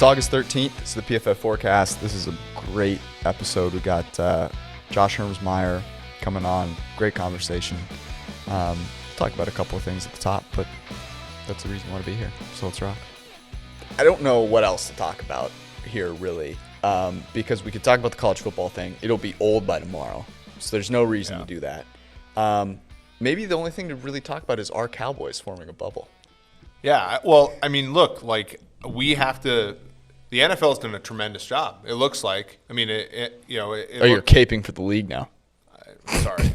It's August 13th. This is the PFF Forecast. This is a great episode. We got Josh Hermsmeyer coming on. Great conversation. Talk about a couple of things at the top, but that's the reason I want to be here. So let's rock. I don't know what else to talk about here, really, because we could talk about the college football thing. It'll be old by tomorrow, so there's no reason to do that. Maybe the only thing to really talk about is our Cowboys forming a bubble. Yeah, well, I mean, look, like we have to. The NFL's done a tremendous job. It looks like. I mean, you're caping for the league now. Sorry,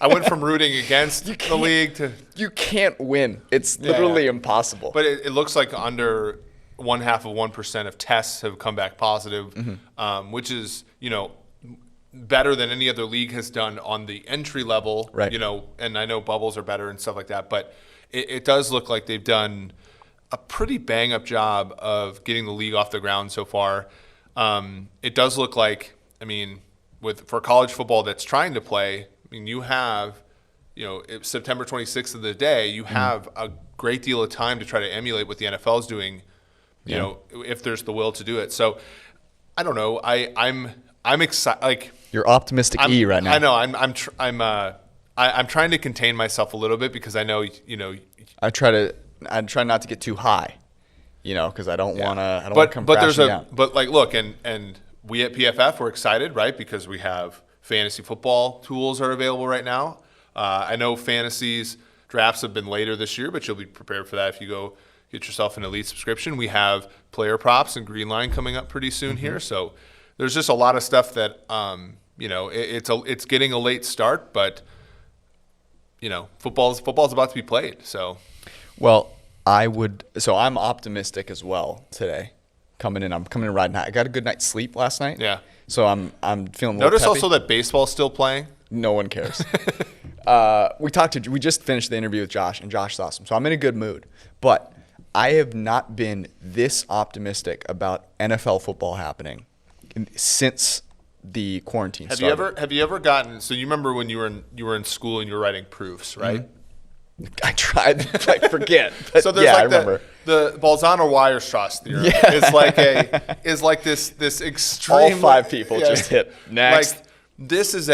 I went from rooting against the league to. You can't win. It's literally impossible. But it looks like under 0.5% of tests have come back positive, which is better than any other league has done on the entry level. Right. And I know bubbles are better and stuff like that, but it does look like they've done a pretty bang-up job of getting the league off the ground so far. It does look like, I mean, for college football that's trying to play, I mean, you have, September 26th of the day, you have a great deal of time to try to emulate what the NFL is doing, if there's the will to do it. So, I don't know. I'm excited. Like you're optimistic right now. I know. I'm trying to contain myself a little bit because I know I try not to get too high, because I don't want to come crashing down. But look, and we at PFF we're excited, right? Because we have fantasy football tools are available right now. I know fantasies drafts have been later this year, but you'll be prepared for that if you go get yourself an elite subscription. We have player props and Green Line coming up pretty soon here, so there's just a lot of stuff that it's getting a late start, but football's about to be played. So, well, I'm optimistic as well today. I'm coming in riding high. I got a good night's sleep last night. Yeah. So I'm feeling. Notice peppy. Also that baseball's still playing. No one cares. We just finished the interview with Josh, and Josh is awesome. So I'm in a good mood. But I have not been this optimistic about NFL football happening since the quarantine started. Have you ever gotten? So you remember when you were in school and you were writing proofs, right? Mm-hmm. I tried to forget. But so there's I remember. The Bolzano-Weierstrass theorem is like this extreme. All five people just hit next. Like this is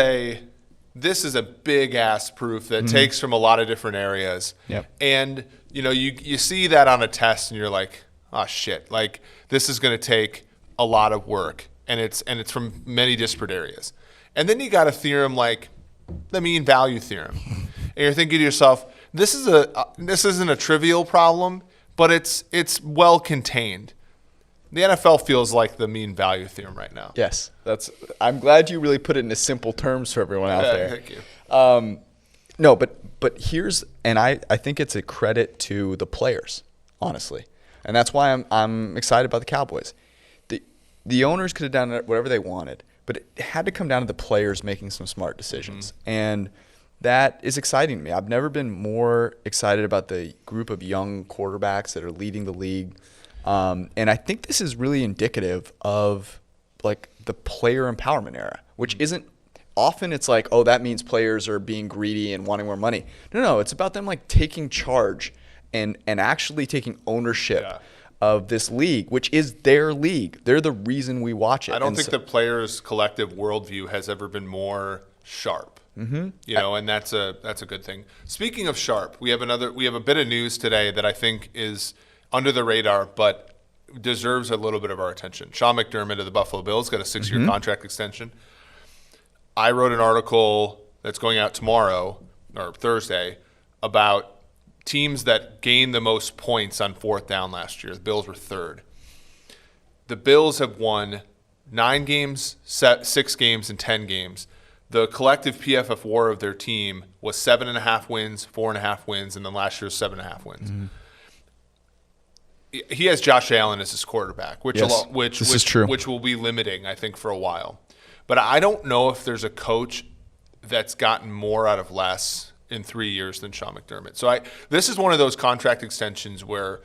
a big ass proof that takes from a lot of different areas. Yep. And you see that on a test and you're like, oh shit, like this is going to take a lot of work and it's from many disparate areas. And then you got a theorem like the mean value theorem. And you're thinking to yourself, this isn't a trivial problem, but it's well contained. The NFL feels like the mean value theorem right now. Yes, I'm glad you really put it into simple terms for everyone out there. Thank you. No, but I think it's a credit to the players, honestly, and that's why I'm excited about the Cowboys. The owners could have done whatever they wanted, but it had to come down to the players making some smart decisions, and that is exciting to me. I've never been more excited about the group of young quarterbacks that are leading the league. And I think this is really indicative of like the player empowerment era, which isn't often it's like, oh, that means players are being greedy and wanting more money. No, it's about them like taking charge and actually taking ownership of this league, which is their league. They're the reason we watch it. I don't think the players' collective worldview has ever been more sharp. And that's a good thing. Speaking of sharp, we have a bit of news today that I think is under the radar, but deserves a little bit of our attention. Sean McDermott of the Buffalo Bills got a 6-year contract extension. I wrote an article that's going out tomorrow or Thursday about teams that gained the most points on fourth down last year. The Bills were third. The Bills have won 9 games, 6 games, and 10 games. The collective PFF WAR of their team was 7.5 wins, 4.5 wins, and then last year was 7.5 wins. He has Josh Allen as his quarterback, which is true. Which will be limiting, I think, for a while. But I don't know if there's a coach that's gotten more out of less in 3 years than Sean McDermott. So this is one of those contract extensions where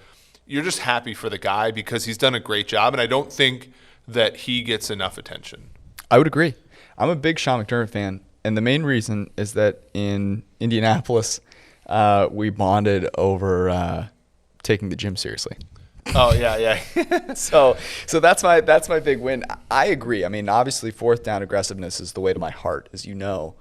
you're just happy for the guy because he's done a great job, and I don't think that he gets enough attention. I would agree. I'm a big Sean McDermott fan, and the main reason is that in Indianapolis, we bonded over taking the gym seriously. Oh yeah. So that's my big win. I agree. I mean, obviously, fourth down aggressiveness is the way to my heart, as you know.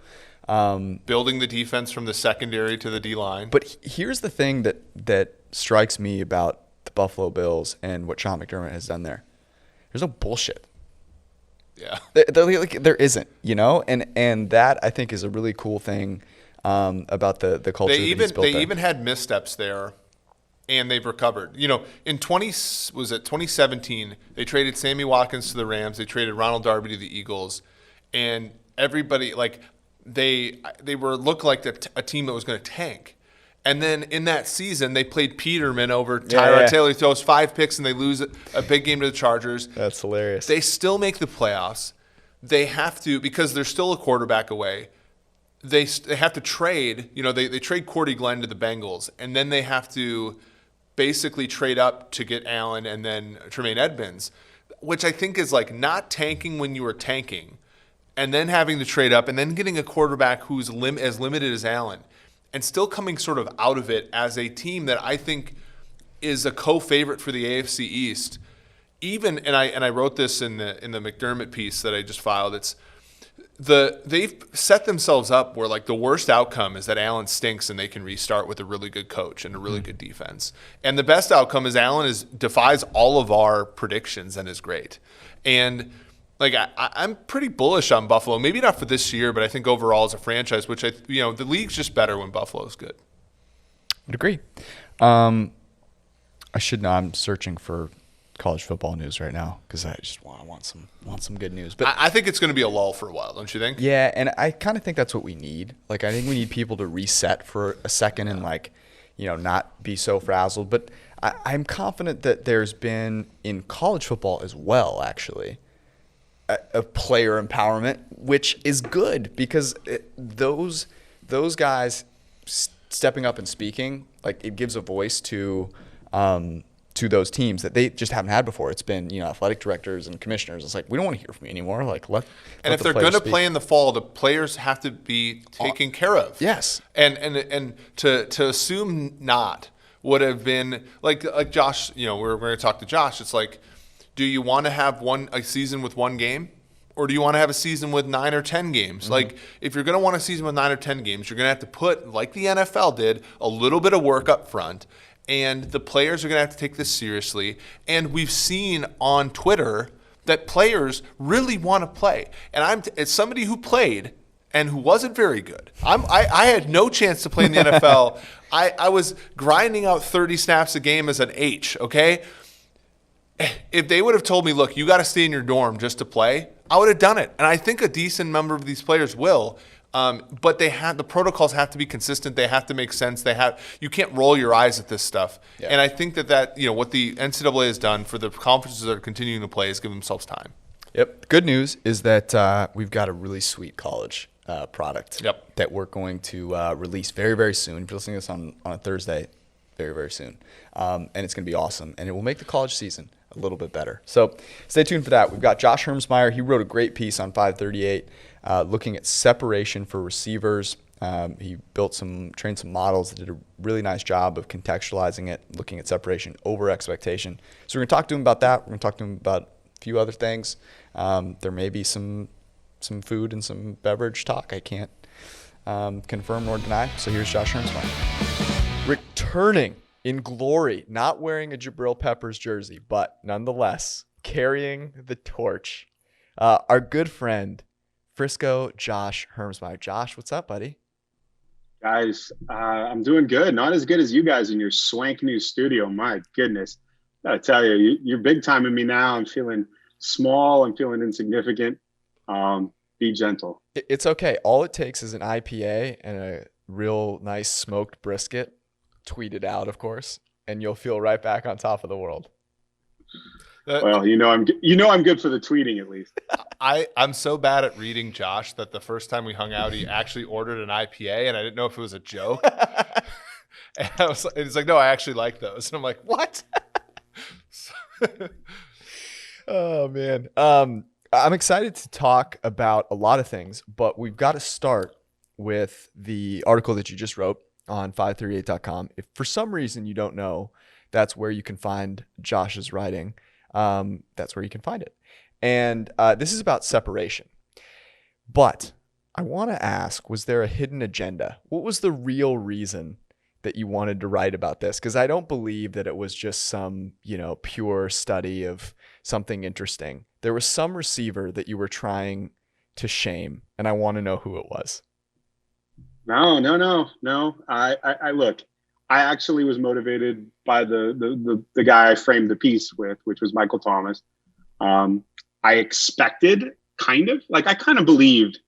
Building the defense from the secondary to the D line. But here's the thing that strikes me about the Buffalo Bills and what Sean McDermott has done there. There's no bullshit. Yeah. There isn't, and that I think is a really cool thing about the culture. They that even had missteps there, and they've recovered. In 2017, they traded Sammy Watkins to the Rams. They traded Ronald Darby to the Eagles, and everybody they looked like a team that was going to tank. And then in that season, they played Peterman over Tyrod Taylor. He throws 5 picks, and they lose a big game to the Chargers. That's hilarious. They still make the playoffs. They have to, because they're still a quarterback away. They have to trade. They trade Cordy Glenn to the Bengals, and then they have to basically trade up to get Allen and then Tremaine Edmonds, which I think is not tanking when you were tanking, and then having to trade up, and then getting a quarterback who's as limited as Allen, and still coming sort of out of it as a team that I think is a co-favorite for the AFC East. Even and I wrote this in the McDermott piece that I just filed. They've set themselves up where the worst outcome is that Allen stinks and they can restart with a really good coach and a really good defense. And the best outcome is Allen defies all of our predictions and is great. And I'm pretty bullish on Buffalo. Maybe not for this year, but I think overall as a franchise, which the league's just better when Buffalo's good. I'd agree. I should know. I'm searching for college football news right now because I just want some good news. But I think it's going to be a lull for a while, don't you think? Yeah, and I kind of think that's what we need. I think we need people to reset for a second and not be so frazzled. But I'm confident that there's been in college football as well, actually, a player empowerment, which is good because those guys stepping up and speaking, it gives a voice to those teams that they just haven't had before. It's been athletic directors and commissioners. It's we don't want to hear from you anymore. And if they're going to play in the fall, the players have to be taken care of. Yes. And to assume not would have been like Josh. We're going to talk to Josh. It's do you want to have a season with one game, or do you want to have a season with 9 or 10 games? Mm-hmm. If you're going to want a season with 9 or 10 games, you're going to have to put, like the NFL did, a little bit of work up front. And the players are going to have to take this seriously. And we've seen on Twitter that players really want to play. And as somebody who played and who wasn't very good, I had no chance to play in the NFL. I was grinding out 30 snaps a game as an H, okay? If they would have told me, look, you got to stay in your dorm just to play, I would have done it. And I think a decent number of these players will. But the protocols have to be consistent. They have to make sense. You can't roll your eyes at this stuff. Yeah. And I think that what the NCAA has done for the conferences that are continuing to play is give themselves time. Yep. Good news is that we've got a really sweet college product Yep. that we're going to release very, very soon. If you're listening to this on a Thursday, very, very soon. And it's going to be awesome. And it will make the college season a little bit better. So stay tuned for that. We've got Josh Hermsmeyer. He wrote a great piece on 538 looking at separation for receivers. He trained some models that did a really nice job of contextualizing it, looking at separation over expectation. So we're going to talk to him about that. We're going to talk to him about a few other things. There may be some food and some beverage talk. I can't confirm nor deny. So here's Josh Hermsmeyer. Returning in glory, not wearing a Jabril Peppers jersey, but nonetheless carrying the torch. Our good friend, Frisco Josh Hermsmeyer. Josh, what's up, buddy? Guys, I'm doing good. Not as good as you guys in your swank new studio. My goodness. I tell you, you're big timing me now. I'm feeling small. I'm feeling insignificant. Be gentle. It's okay. All it takes is an IPA and a real nice smoked brisket, tweeted out, of course, and you'll feel right back on top of the world. Well, I'm good for the tweeting at least. I'm so bad at reading Josh that the first time we hung out, he actually ordered an IPA, and I didn't know if it was a joke. And it's no, I actually like those. And I'm like, what? Oh man, I'm excited to talk about a lot of things, but we've got to start with the article that you just wrote on 538.com. If for some reason you don't know, that's where you can find Josh's writing. That's where you can find it. And this is about separation. But I want to ask, was there a hidden agenda? What was the real reason that you wanted to write about this? Because I don't believe that it was just some, pure study of something interesting. There was some receiver that you were trying to shame, and I want to know who it was. No. I look. I actually was motivated by the guy I framed the piece with, which was Michael Thomas. I expected I kind of believed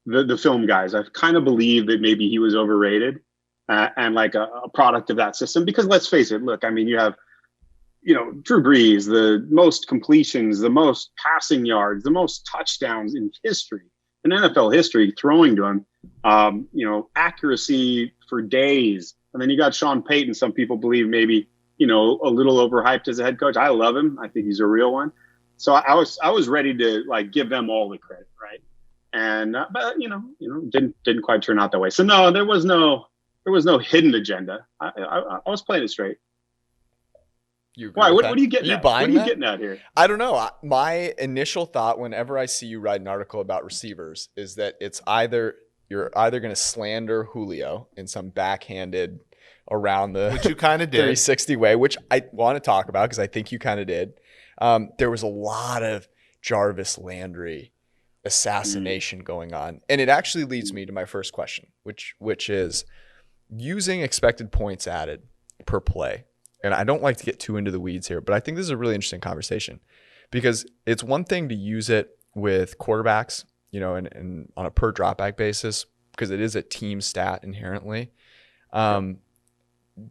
the film guys. I kind of believed that maybe he was overrated and like a product of that system. Because let's face it, look, I mean, you have, Drew Brees, the most completions, the most passing yards, the most touchdowns in history, in NFL history, throwing to him, accuracy for days. And then you got Sean Payton. Some people believe maybe, a little overhyped as a head coach. I love him. I think he's a real one. So I was ready to give them all the credit, right? And but didn't quite turn out that way. So no, there was no hidden agenda. I was playing it straight. Why? What are you getting at? What are you getting at here? I don't know. My initial thought whenever I see you write an article about receivers is that you're either going to slander Julio in some backhanded around the which you kind of did 360 way, which I want to talk about because I think you kind of did. There was a lot of Jarvis Landry assassination going on, and it actually leads me to my first question, which is using expected points added per play. And I don't like to get too into the weeds here, but I think this is a really interesting conversation because it's one thing to use it with quarterbacks, and on a per dropback basis, because it is a team stat inherently. How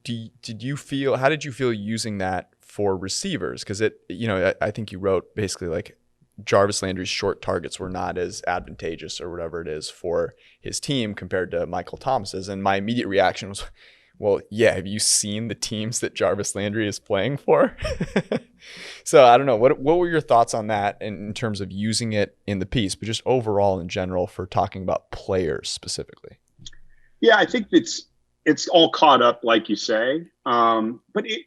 did you feel using that for receivers? Because I think you wrote basically like Jarvis Landry's short targets were not as advantageous or whatever it is for his team compared to Michael Thomas's. And my immediate reaction was, well, yeah, have you seen the teams that Jarvis Landry is playing for? So I don't know. What were your thoughts on that in terms of using it in the piece, but just overall in general for talking about players specifically? Yeah, I think it's all caught up, like you say. But in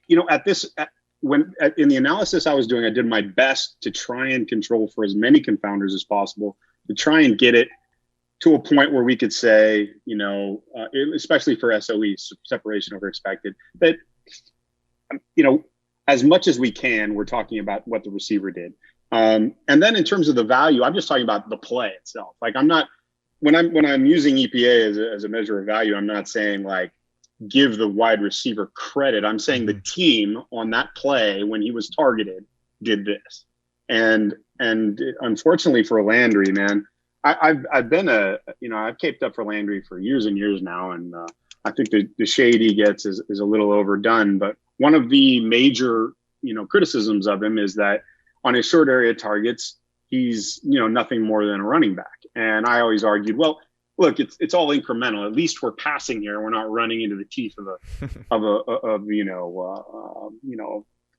the analysis I was doing, I did my best to try and control for as many confounders as possible to try and get it to a point where we could say, especially for SOE, separation over expected, that, as much as we can, we're talking about what the receiver did. And then in terms of the value, I'm just talking about the play itself. Like when I'm using EPA as a measure of value, I'm not saying give the wide receiver credit. I'm saying the team on that play when he was targeted did this. And unfortunately for Landry, man, I've been I've caped up for Landry for years and years now, and I think the shade he gets is a little overdone. But one of the major criticisms of him is that on his short area targets, he's nothing more than a running back. And I always argued, well, look, it's all incremental. At least we're passing here. We're not running into the teeth of a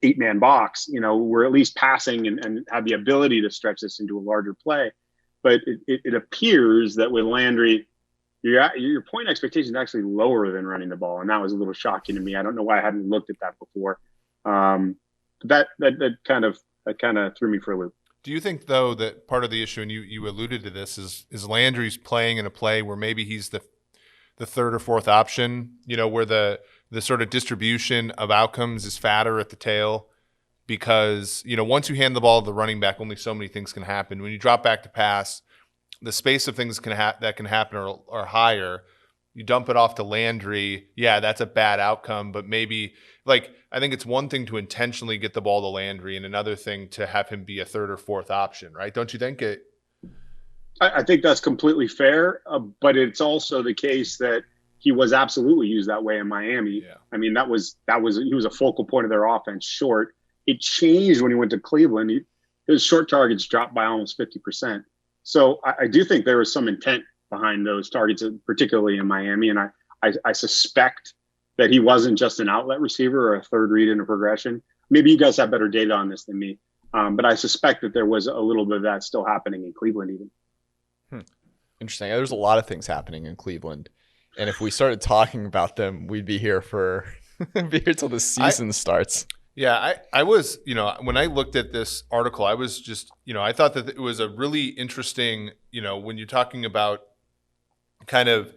8-man box. We're at least passing and have the ability to stretch this into a larger play. But it appears that with Landry, your point expectation is actually lower than running the ball, and that was a little shocking to me. I don't know why I hadn't looked at that before. That kind of threw me for a loop. Do you think, though, that part of the issue, and you alluded to this, is Landry's playing in a play where maybe he's the third or fourth option, where the sort of distribution of outcomes is fatter at the tail? Because, once you hand the ball to the running back, only so many things can happen. When you drop back to pass, the space of things that can happen are higher. You dump it off to Landry, yeah, that's a bad outcome. But maybe, I think it's one thing to intentionally get the ball to Landry and another thing to have him be a third or fourth option, right? Don't you think it? I think that's completely fair, but it's also the case that he was absolutely used that way in Miami. Yeah. I mean, he was a focal point of their offense short. It changed when he went to Cleveland. His short targets dropped by almost 50%. So I do think there was some intent behind those targets, particularly in Miami. And I suspect that he wasn't just an outlet receiver or a third read in a progression. Maybe you guys have better data on this than me. But I suspect that there was a little bit of that still happening in Cleveland even. Interesting. There's a lot of things happening in Cleveland. And if we started talking about them, we'd be here for Be here till the season starts. Yeah, I was, when I looked at this article, I was just, I thought that it was a really interesting, when you're talking about kind of,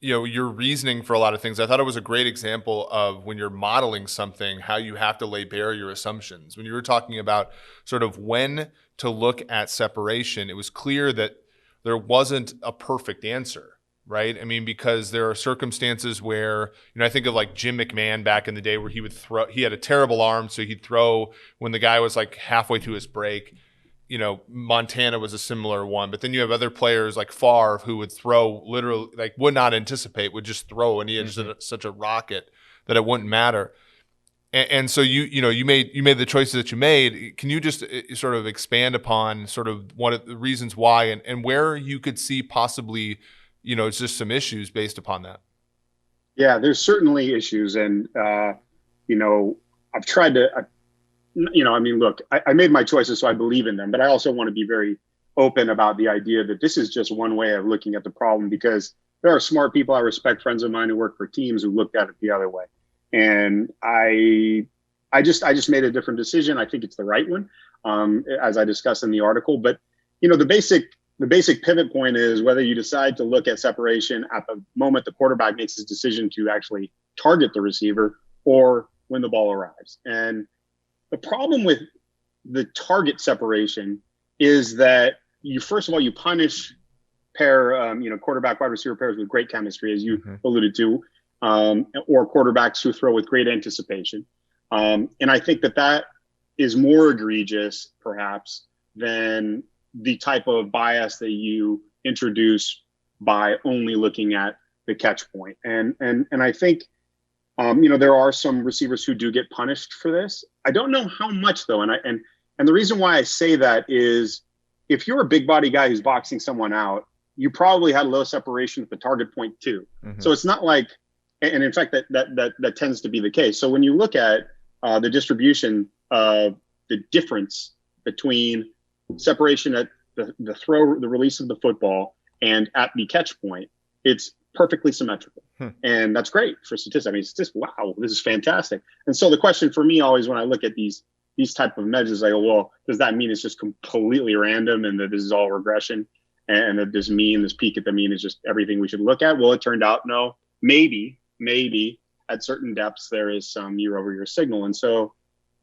your reasoning for a lot of things. I thought it was a great example of when you're modeling something, how you have to lay bare your assumptions. When you were talking about sort of when to look at separation, it was clear that there wasn't a perfect answer, right? I mean, because there are circumstances where, I think of like Jim McMahon back in the day where he would throw, he had a terrible arm, so he'd throw when the guy was like halfway through his break. Montana was a similar one, but then you have other players like Favre who would throw literally, like would not anticipate, would just throw, and he had such a rocket that it wouldn't matter. And so you made the choices that you made. Can you just sort of expand upon sort of one of the reasons why and where you could see possibly, it's just some issues based upon that? Yeah, there's certainly issues, and I've tried to. Look, I made my choices, so I believe in them, but I also want to be very open about the idea that this is just one way of looking at the problem, because there are smart people I respect, friends of mine who work for teams, who looked at it the other way. And I just made a different decision. I think it's the right one, as I discussed in the article. But, the basic pivot point is whether you decide to look at separation at the moment the quarterback makes his decision to actually target the receiver, or when the ball arrives. And the problem with the target separation is that first of all, you punish quarterback wide receiver pairs with great chemistry, as you alluded to, or quarterbacks who throw with great anticipation. And I think that is more egregious, perhaps, than the type of bias that you introduce by only looking at the catch point. And I think, there are some receivers who do get punished for this. I don't know how much, though. And the reason why I say that is, if you're a big body guy who's boxing someone out, you probably had low separation at the target point too. So it's not like, and in fact, that tends to be the case. So when you look at the distribution of the difference between separation at the release of the football, and at the catch point, it's perfectly symmetrical. And that's great for statistics. I mean, it's just, wow, this is fantastic. And so the question for me always, when I look at these type of measures, I go, well, does that mean it's just completely random and that this is all regression, and that this peak at the mean is just everything we should look at? Well, it turned out, no, maybe at certain depths there is some year-over-year signal. And so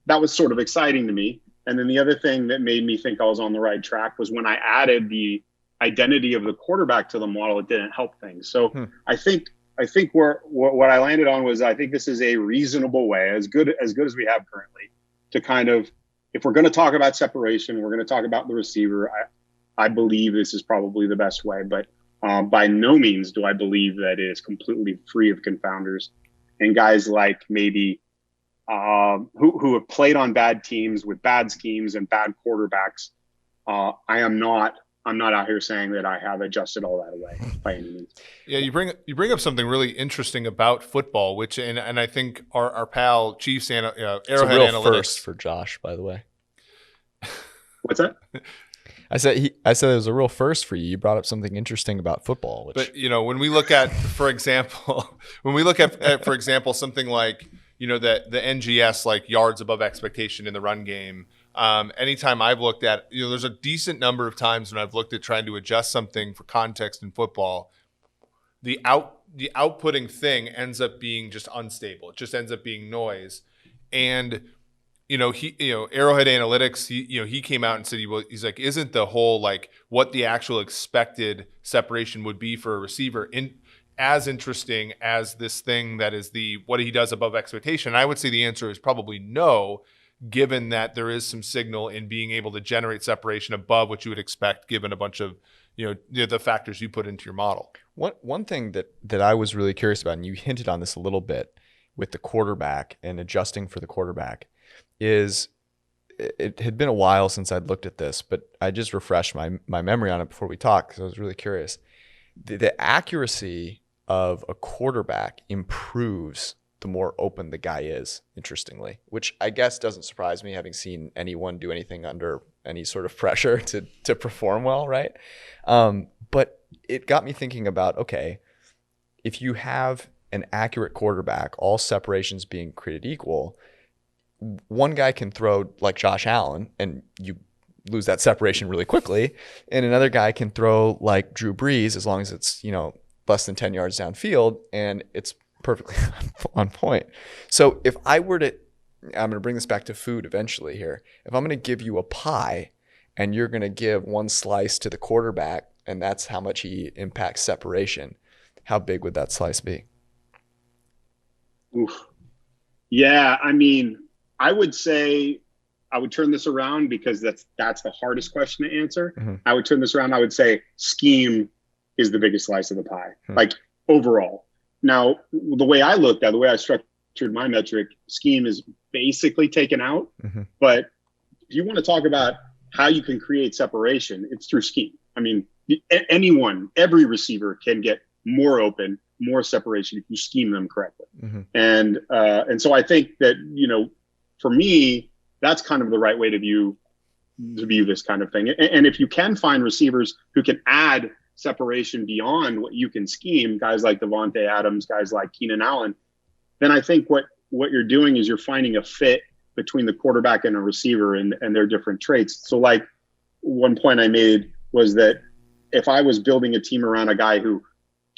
that was sort of exciting to me. And then the other thing that made me think I was on the right track was when I added the identity of the quarterback to the model, it didn't help things. So I think what I landed on was, I think this is a reasonable way, as good as we have currently, to kind of, if we're going to talk about separation, we're going to talk about the receiver. I believe this is probably the best way, but by no means do I believe that it is completely free of confounders and guys like maybe who have played on bad teams with bad schemes and bad quarterbacks. I'm not out here saying that I have adjusted all that away by any means. Yeah, you bring up something really interesting about football, which and I think our pal Chiefs Arrowhead it's a real Analytics first for Josh, by the way. What's that? I said it was a real first for you. You brought up something interesting about football. But when we look at, for example, for example, something like the NGS, like yards above expectation in the run game. Anytime I've looked at, there's a decent number of times when I've looked at trying to adjust something for context in football, the outputting thing ends up being just unstable. It just ends up being noise. And, Arrowhead Analytics, he came out and said, he's like, isn't the whole, like, what the actual expected separation would be for a receiver as interesting as this thing that is what he does above expectation? I would say the answer is probably no, given that there is some signal in being able to generate separation above what you would expect, given a bunch of the factors you put into your model. One thing that I was really curious about, and you hinted on this a little bit with the quarterback and adjusting for the quarterback, is it had been a while since I'd looked at this, but I just refreshed my memory on it before we talked because I was really curious. The accuracy of a quarterback improves the more open the guy is, interestingly, which I guess doesn't surprise me, having seen anyone do anything under any sort of pressure to perform well, right? But it got me thinking about, okay, if you have an accurate quarterback, all separations being created equal, one guy can throw like Josh Allen and you lose that separation really quickly, and another guy can throw like Drew Brees as long as it's, less than 10 yards downfield and it's perfectly on point. So if I were to, I'm going to bring this back to food eventually here. If I'm going to give you a pie and you're going to give one slice to the quarterback and that's how much he impacts separation, how big would that slice be? Oof. Yeah, I mean, I would say I would turn this around because that's the hardest question to answer. Mm-hmm. I would turn this around. I would say scheme is the biggest slice of the pie, like overall. Now, the way I structured my metric, scheme is basically taken out. Mm-hmm. But if you want to talk about how you can create separation, it's through scheme. I mean, every receiver can get more open, more separation if you scheme them correctly. Mm-hmm. And so I think that, for me, that's kind of the right way to view this kind of thing. And if you can find receivers who can add separation beyond what you can scheme, guys like Davante Adams, guys like Keenan Allen, then I think what you're doing is you're finding a fit between the quarterback and a receiver and their different traits. So like one point I made was that if I was building a team around a guy who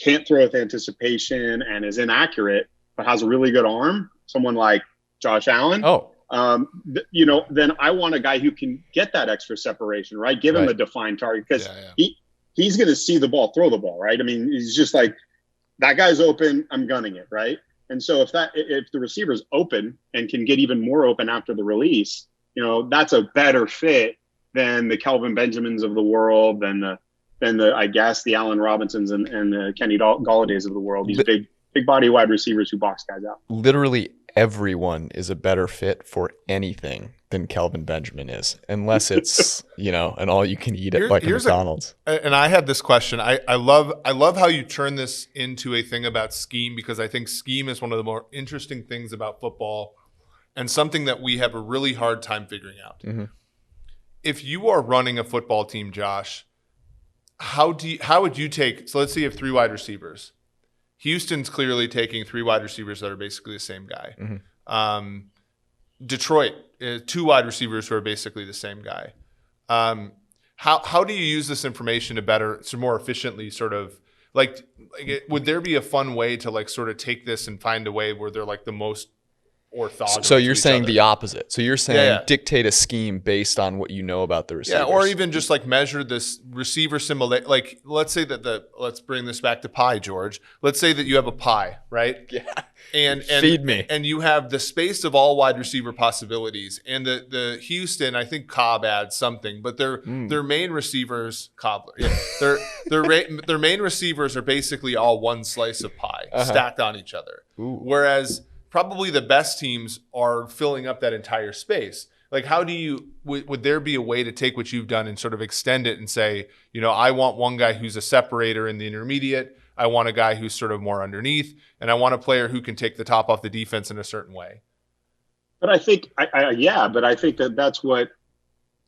can't throw with anticipation and is inaccurate, but has a really good arm, someone like Josh Allen, then I want a guy who can get that extra separation, right? Give him a defined target because he's going to see the ball, throw the ball, right? I mean, he's just like, that guy's open, I'm gunning it, right? And so if the receiver's open and can get even more open after the release, that's a better fit than the Kelvin Benjamins of the world, than the I guess the Allen Robinsons and the Kenny Gallaudays of the world. These big body wide receivers who box guys out. Literally everyone is a better fit for anything than Kelvin Benjamin is, unless it's an all you can eat at like a McDonald's. And I had this question. I love how you turn this into a thing about scheme, because I think scheme is one of the more interesting things about football and something that we have a really hard time figuring out. Mm-hmm. If you are running a football team, Josh, how would you take, so let's say you have 3 wide receivers. Houston's clearly taking 3 wide receivers that are basically the same guy. Mm-hmm. Detroit, 2 wide receivers who are basically the same guy. How do you use this information to more efficiently sort of would there be a fun way to sort of take this and find a way where they're like the most orthogonal? So you're saying the opposite. So you're saying dictate a scheme based on what you know about the receivers. Yeah, or even just measure this receiver similar. Let's say that let's bring this back to pie, George. Let's say that you have a pie, right? Yeah. And feed me. And you have the space of all wide receiver possibilities. And the Houston, I think Cobb adds something, but their main receivers, Cobbler, their main receivers are basically all one slice of pie stacked on each other. Ooh. Whereas probably the best teams are filling up that entire space. How do you, would there be a way to take what you've done and sort of extend it and say, I want one guy who's a separator in the intermediate, I want a guy who's sort of more underneath, and I want a player who can take the top off the defense in a certain way? But I think,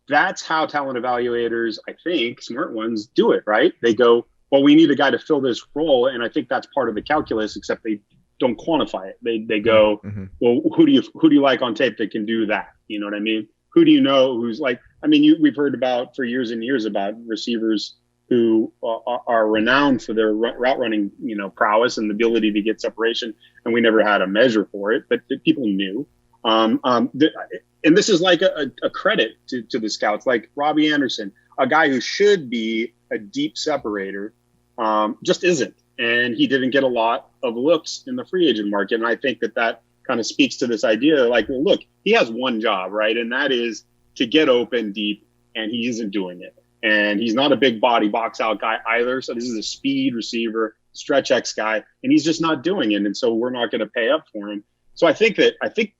that's how talent evaluators, I think, smart ones do it, right? They go, well, we need a guy to fill this role. And I think that's part of the calculus, except they don't quantify it. They go, well, who do you like on tape that can do that? You know what I mean? Who do you know who's we've heard about for years and years about receivers who are renowned for their route running, prowess and the ability to get separation. And we never had a measure for it, but people knew. And this is like a credit to the scouts, like Robbie Anderson, a guy who should be a deep separator, just isn't. And he didn't get a lot of looks in the free agent market. And I think that kind of speaks to this idea, well, look, he has one job, right? And that is to get open deep, and he isn't doing it. And he's not a big body box out guy either. So this is a speed receiver, stretch X guy, and he's just not doing it. And so we're not going to pay up for him. So I think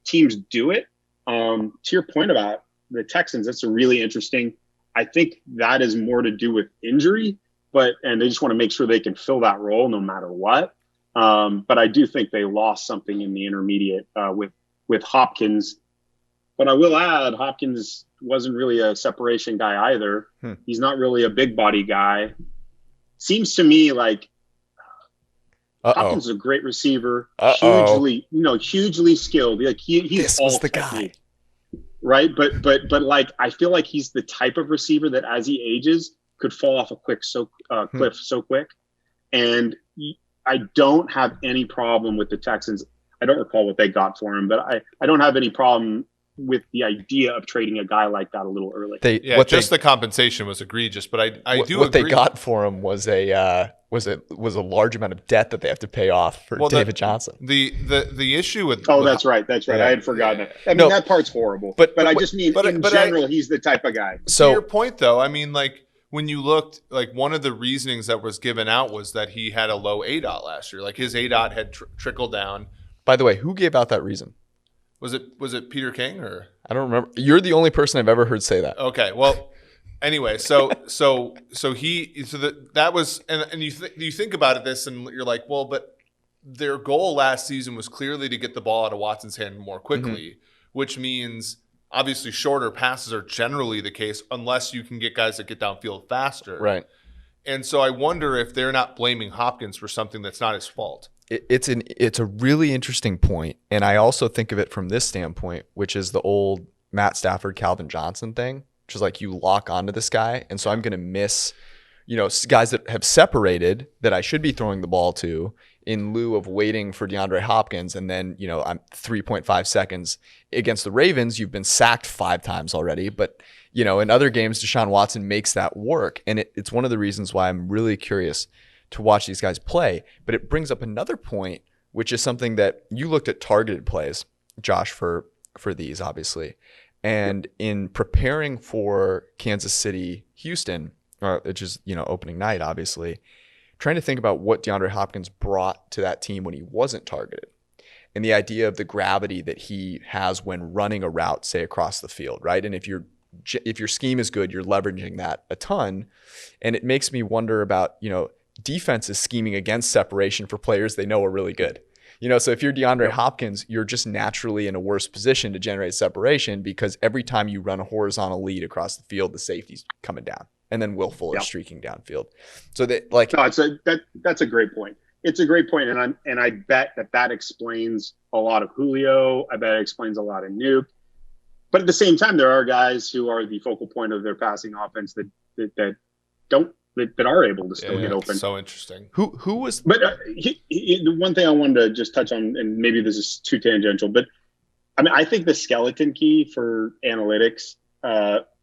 teams do it. To your point about the Texans, that's a really interesting. I think that is more to do with injury, and they just want to make sure they can fill that role no matter what. But I do think they lost something in the intermediate with Hopkins. But I will add, Hopkins wasn't really a separation guy either. He's not really a big body guy. Seems to me like Hopkins is a great receiver, hugely skilled. Like he's this all was the technique, guy, right? But like I feel like he's the type of receiver that as he ages could fall off a cliff so quick. And I don't have any problem with the Texans. I don't recall what they got for him, but I don't have any problem with the idea of trading a guy like that a little early. The compensation was egregious, but I do what agree. They got for him was a large amount of debt that they have to pay off for David Johnson. The issue with that's right. Yeah. I had forgotten it. I mean, that part's horrible. But I just mean in general, he's the type of guy. So to your point, though, I mean, like when you looked, like one of the reasonings that was given out was that he had a low ADOT last year. Like his ADOT had trickled down. By the way, who gave out that reason? Was it Peter King or? I don't remember. You're the only person I've ever heard say that. Okay, well, anyway, that was, and you think about this and you're like, well, but their goal last season was clearly to get the ball out of Watson's hand more quickly, which means obviously shorter passes are generally the case unless you can get guys that get downfield faster. Right. And so I wonder if they're not blaming Hopkins for something that's not his fault. It's a really interesting point, and I also think of it from this standpoint, which is the old Matt Stafford, Calvin Johnson thing, which is like you lock onto this guy, and so I'm going to miss, guys that have separated that I should be throwing the ball to in lieu of waiting for DeAndre Hopkins, and then I'm 3.5 seconds against the Ravens. You've been sacked 5 times already, but in other games, Deshaun Watson makes that work, and it's one of the reasons why I'm really curious to watch these guys play. But it brings up another point, which is something that you looked at targeted plays, Josh, for these, obviously. And in preparing for Kansas City, Houston, which is, opening night, obviously, trying to think about what DeAndre Hopkins brought to that team when he wasn't targeted. And the idea of the gravity that he has when running a route, say, across the field, right? And if your scheme is good, you're leveraging that a ton. And it makes me wonder about, defenses scheming against separation for players they know are really good. So if you're DeAndre Hopkins, you're just naturally in a worse position to generate separation because every time you run a horizontal lead across the field, the safety's coming down, and then Will Fuller's streaking downfield. So that's a great point. It's a great point, and I bet that explains a lot of Julio. I bet it explains a lot of Nuke. But at the same time, there are guys who are the focal point of their passing offense that are able to still get open. So interesting. Who was? But the one thing I wanted to just touch on, and maybe this is too tangential, but I mean, I think the skeleton key for analytics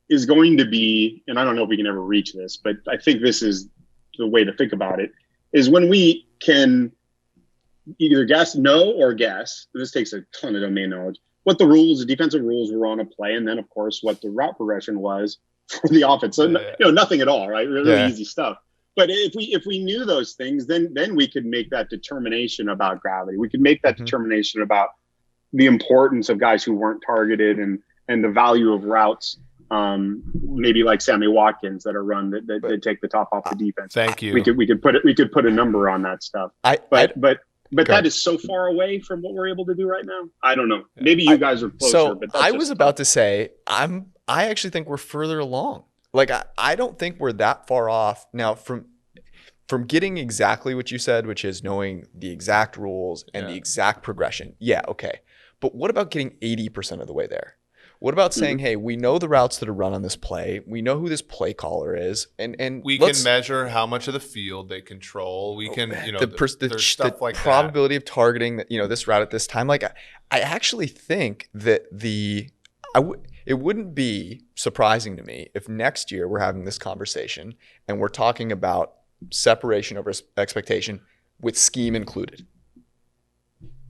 is going to be, and I don't know if we can ever reach this, but I think this is the way to think about it, is when we can either know or guess. This takes a ton of domain knowledge. What the defensive rules were on a play, and then of course what the route progression was for the offense. So nothing at all, right? Really easy stuff. But if we knew those things, then we could make that determination about gravity. We could make that determination about the importance of guys who weren't targeted and the value of routes, maybe like Sammy Watkins that are run that take the top off the defense. Thank you. We could put a number on that stuff. But that is so far away from what we're able to do right now. I don't know. Maybe you guys are closer. So but I was about to say I actually think we're further along. Like I don't think we're that far off now from getting exactly what you said, which is knowing the exact rules and the exact progression. Yeah, okay. But what about getting 80% of the way there? What about saying, hey, we know the routes that are run on this play. We know who this play caller is, and we can measure how much of the field they control. We can, there's stuff like probability of targeting that, this route at this time. Like, I actually think that it wouldn't be surprising to me if next year we're having this conversation and we're talking about separation over expectation with scheme included.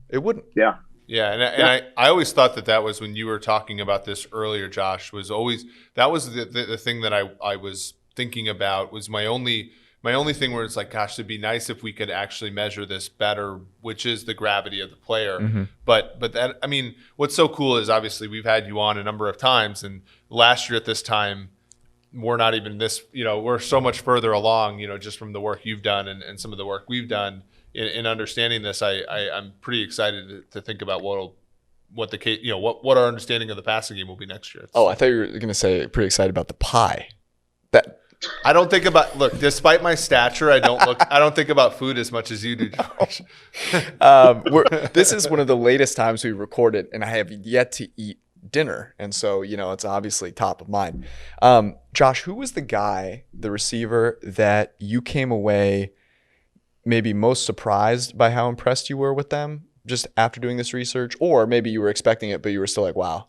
It wouldn't. Yeah. Yeah, and I always thought that was when you were talking about this earlier, Josh, was always that was the thing that I was thinking about was my only thing where it's like, gosh, it'd be nice if we could actually measure this better, which is the gravity of the player. Mm-hmm. But that, I mean, what's so cool is obviously we've had you on a number of times, and last year at this time, we're not even this, we're so much further along, just from the work you've done and some of the work we've done. In understanding this, I'm pretty excited to think about what our understanding of the passing game will be next year. I thought you were going to say pretty excited about the pie. I don't think about despite my stature, I don't think about food as much as you do, Josh. This is one of the latest times we recorded, and I have yet to eat dinner, and so it's obviously top of mind. Josh, who was the receiver that you came away maybe most surprised by how impressed you were with them just after doing this research, or maybe you were expecting it but you were still like, wow,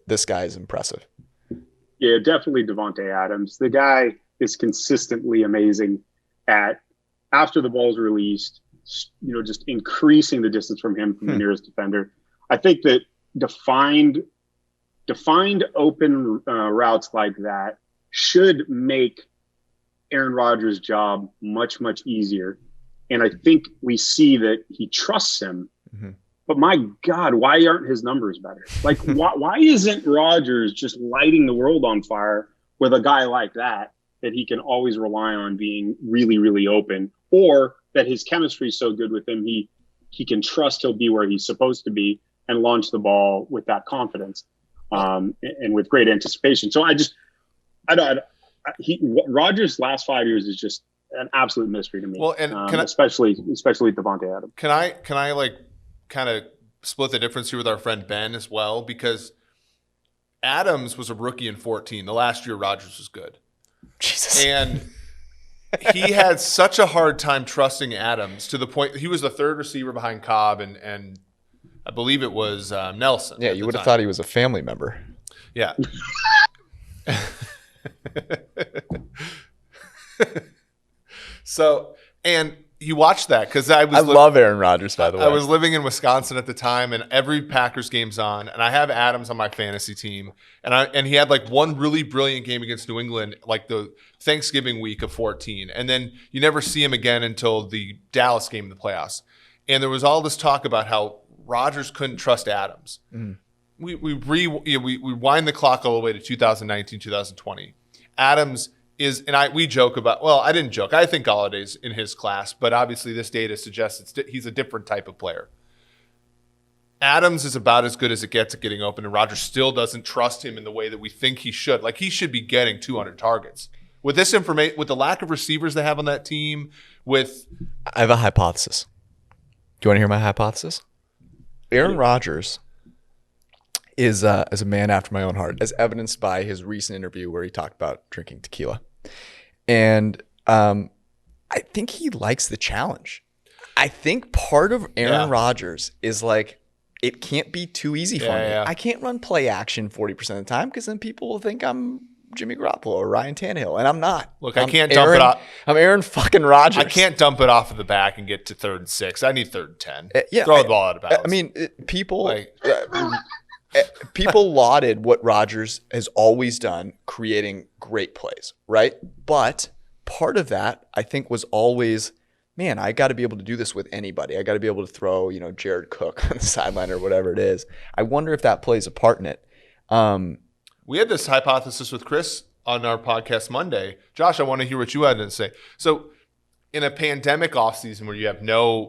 this guy is impressive? Yeah, definitely Davante Adams. The guy is consistently amazing at, after the ball's released, just increasing the distance from him from the nearest defender. I think that defined open routes like that should make Aaron Rodgers' job much, much easier. And I think we see that he trusts him. Mm-hmm. But my God, why aren't his numbers better? Like, why isn't Rodgers just lighting the world on fire with a guy like that he can always rely on being really, really open, or that his chemistry is so good with him, he can trust he'll be where he's supposed to be and launch the ball with that confidence and with great anticipation. So Rodgers' last 5 years is just an absolute mystery to me. Well, and especially Davante Adams. Can I like kind of split the difference here with our friend Ben as well? Because Adams was a rookie in 2014. The last year Rodgers was good. Jesus. And he had such a hard time trusting Adams to the point he was the third receiver behind Cobb and I believe it was Nelson. Yeah, you would have thought he was a family member. Yeah. So, and you watched that because I love Aaron Rodgers, by the way. I was living in Wisconsin at the time, and every Packers game's on, and I have Adams on my fantasy team, and he had like one really brilliant game against New England, like the Thanksgiving week of 2014, and then you never see him again until the Dallas game in the playoffs. And there was all this talk about how Rodgers couldn't trust Adams. Mm. We wind the clock all the way to 2019, 2020. Adams is, and we joke about, well, I didn't joke. I think Galladay's in his class, but obviously this data suggests he's a different type of player. Adams is about as good as it gets at getting open, and Rodgers still doesn't trust him in the way that we think he should. Like, he should be getting 200 targets. With this information, with the lack of receivers they have on that team, I have a hypothesis. Do you want to hear my hypothesis? Aaron Rodgers is a man after my own heart, as evidenced by his recent interview where he talked about drinking tequila. And I think he likes the challenge. I think part of Aaron Rodgers is like, it can't be too easy for me. Yeah. I can't run play action 40% of the time because then people will think I'm Jimmy Garoppolo or Ryan Tannehill, and I'm not. Look, I can't dump it off. I'm Aaron fucking Rodgers. I can't dump it off of the back and get to 3rd and 6. I need 3rd and 10. Throw the ball out of bounds. I mean, people lauded what Rodgers has always done, creating great plays, right? But part of that, I think, was always, man, I got to be able to do this with anybody. I got to be able to throw, Jared Cook on the sideline or whatever it is. I wonder if that plays a part in it. We had this hypothesis with Chris on our podcast Monday. Josh, I want to hear what you had to say. So in a pandemic offseason where you have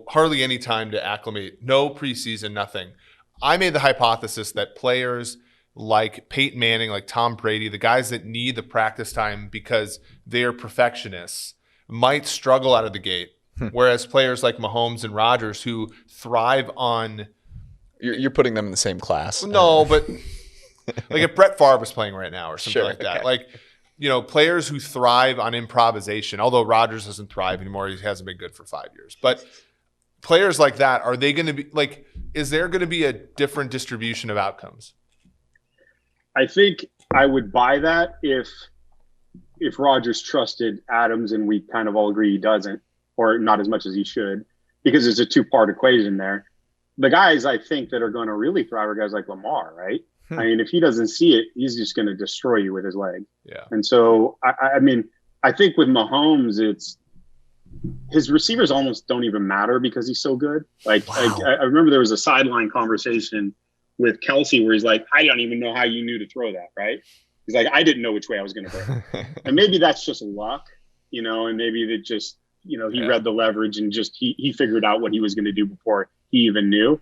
hardly any time to acclimate, no preseason, nothing, I made the hypothesis that players like Peyton Manning, like Tom Brady, the guys that need the practice time because they're perfectionists, might struggle out of the gate. Whereas players like Mahomes and Rodgers who thrive on... You're putting them in the same class. No, but... like if Brett Favre was playing right now or something like that. Okay. Like, players who thrive on improvisation, although Rodgers doesn't thrive anymore. He hasn't been good for 5 years. But players like that, are they going to be like, is there going to be a different distribution of outcomes? I think I would buy that if Rodgers trusted Adams, and we kind of all agree he doesn't, or not as much as he should, because there's a 2-part equation there. The guys I think that are going to really thrive are guys like Lamar, right? I mean, if he doesn't see it, he's just going to destroy you with his leg. Yeah. And so, I mean, I think with Mahomes, it's his receivers almost don't even matter because he's so good. Like, wow. I remember there was a sideline conversation with Kelsey where he's like, I don't even know how you knew to throw that, right? He's like, I didn't know which way I was going to throw it. And maybe that's just luck, and maybe that just, he read the leverage and just he figured out what he was going to do before he even knew.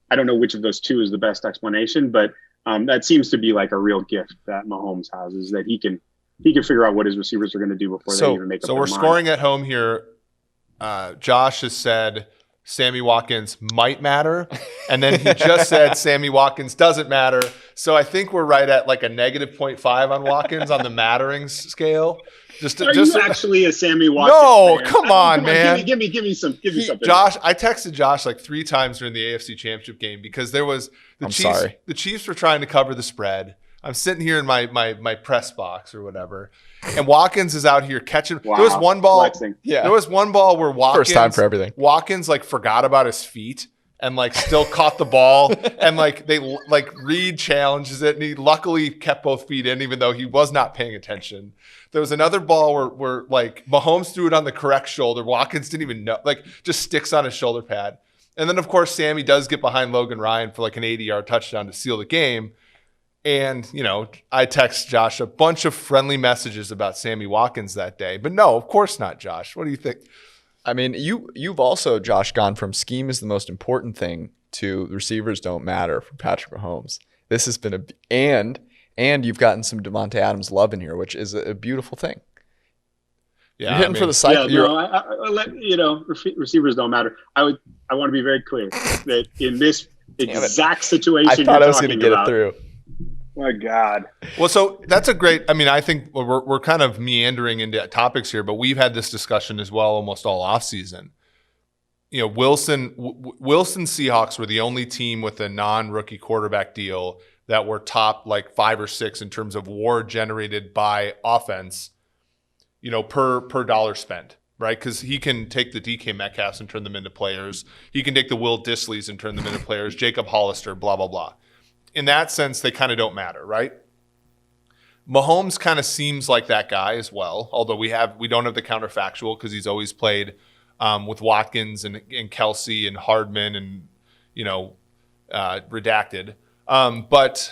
I don't know which of those two is the best explanation, but that seems to be like a real gift that Mahomes has, is that he can he can figure out what his receivers are going to do before they even make up So their we're mind. scoring at home here. Josh has said Sammy Watkins might matter, and then he just said Sammy Watkins doesn't matter. So I think we're right at like a negative 0.5 on Watkins on the mattering scale. Are you actually a Sammy Watkins No, fan? come on, man. Give me something. Josh, I texted Josh like 3 times during the AFC Championship game because there was the Chiefs were trying to cover the spread. I'm sitting here in my press box or whatever, and Watkins is out here catching. Wow. There was one ball. Flexing. Yeah. There was one ball where Watkins. First time for everything. Watkins like forgot about his feet and like still caught the ball, and like they like Reed challenges it, and he luckily kept both feet in even though he was not paying attention. There was another ball where like Mahomes threw it on the correct shoulder. Watkins didn't even know, like just sticks on his shoulder pad. And then of course Sammy does get behind Logan Ryan for like an 80-yard touchdown to seal the game. And, you know, I text Josh a bunch of friendly messages about Sammy Watkins that day. But no, of course not, Josh. What do you think? I mean, you've also, Josh, gone from scheme is the most important thing to receivers don't matter for Patrick Mahomes. This has been and you've gotten some Davante Adams love in here, which is a beautiful thing. Yeah, you're hitting for the cycle. Yeah, receivers don't matter. I want to be very clear that in this exact situation, I thought I was going to get it through. My God. Well, so that's a great. I mean, I think we're kind of meandering into topics here, but we've had this discussion as well almost all offseason. You know, Wilson Seahawks were the only team with a non-rookie quarterback deal that were top like 5 or 6 in terms of WAR generated by offense, you know, per dollar spent, right? Because he can take the DK Metcalfs and turn them into players. He can take the Will Disleys and turn them into players. Jacob Hollister, blah, blah, blah. In that sense, they kind of don't matter, right? Mahomes kind of seems like that guy as well, although we don't have the counterfactual because he's always played with Watkins and Kelsey and Hardman and, you know, redacted. But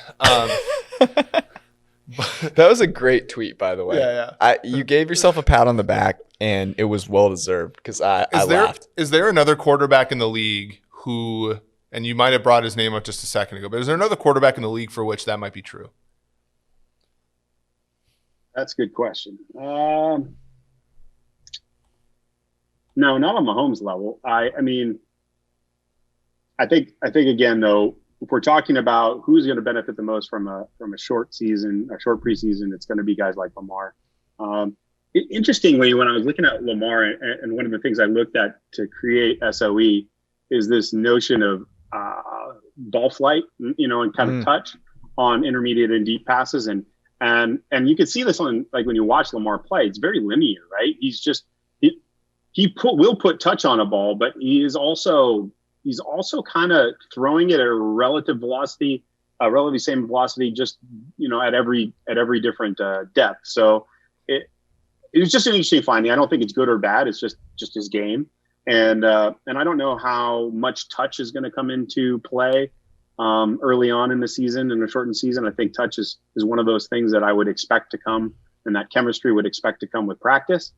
that was a great tweet, by the way. Yeah. You gave yourself a pat on the back, and it was well deserved because I laughed. Is there another quarterback in the league who, and you might have brought his name up just a second ago, but is there another quarterback in the league for which that might be true? That's a good question. No, not on Mahomes level. I mean, I think again though, if we're talking about who's going to benefit the most from a short season, a short preseason, it's going to be guys like Lamar. Interestingly, when I was looking at Lamar, and one of the things I looked at to create SOE is this notion of ball flight, you know, and kind of touch on intermediate and deep passes, and you can see this on like when you watch Lamar play, it's very linear, right? He's just will put touch on a ball, but he's also kind of throwing it at a relative velocity, relatively same velocity, just, you know, at every different depth. So it was just an interesting finding. I don't think it's good or bad. It's just his game. And I don't know how much touch is going to come into play early on in the season, in a shortened season. I think touch is one of those things that I would expect to come, and that chemistry would expect to come with practice.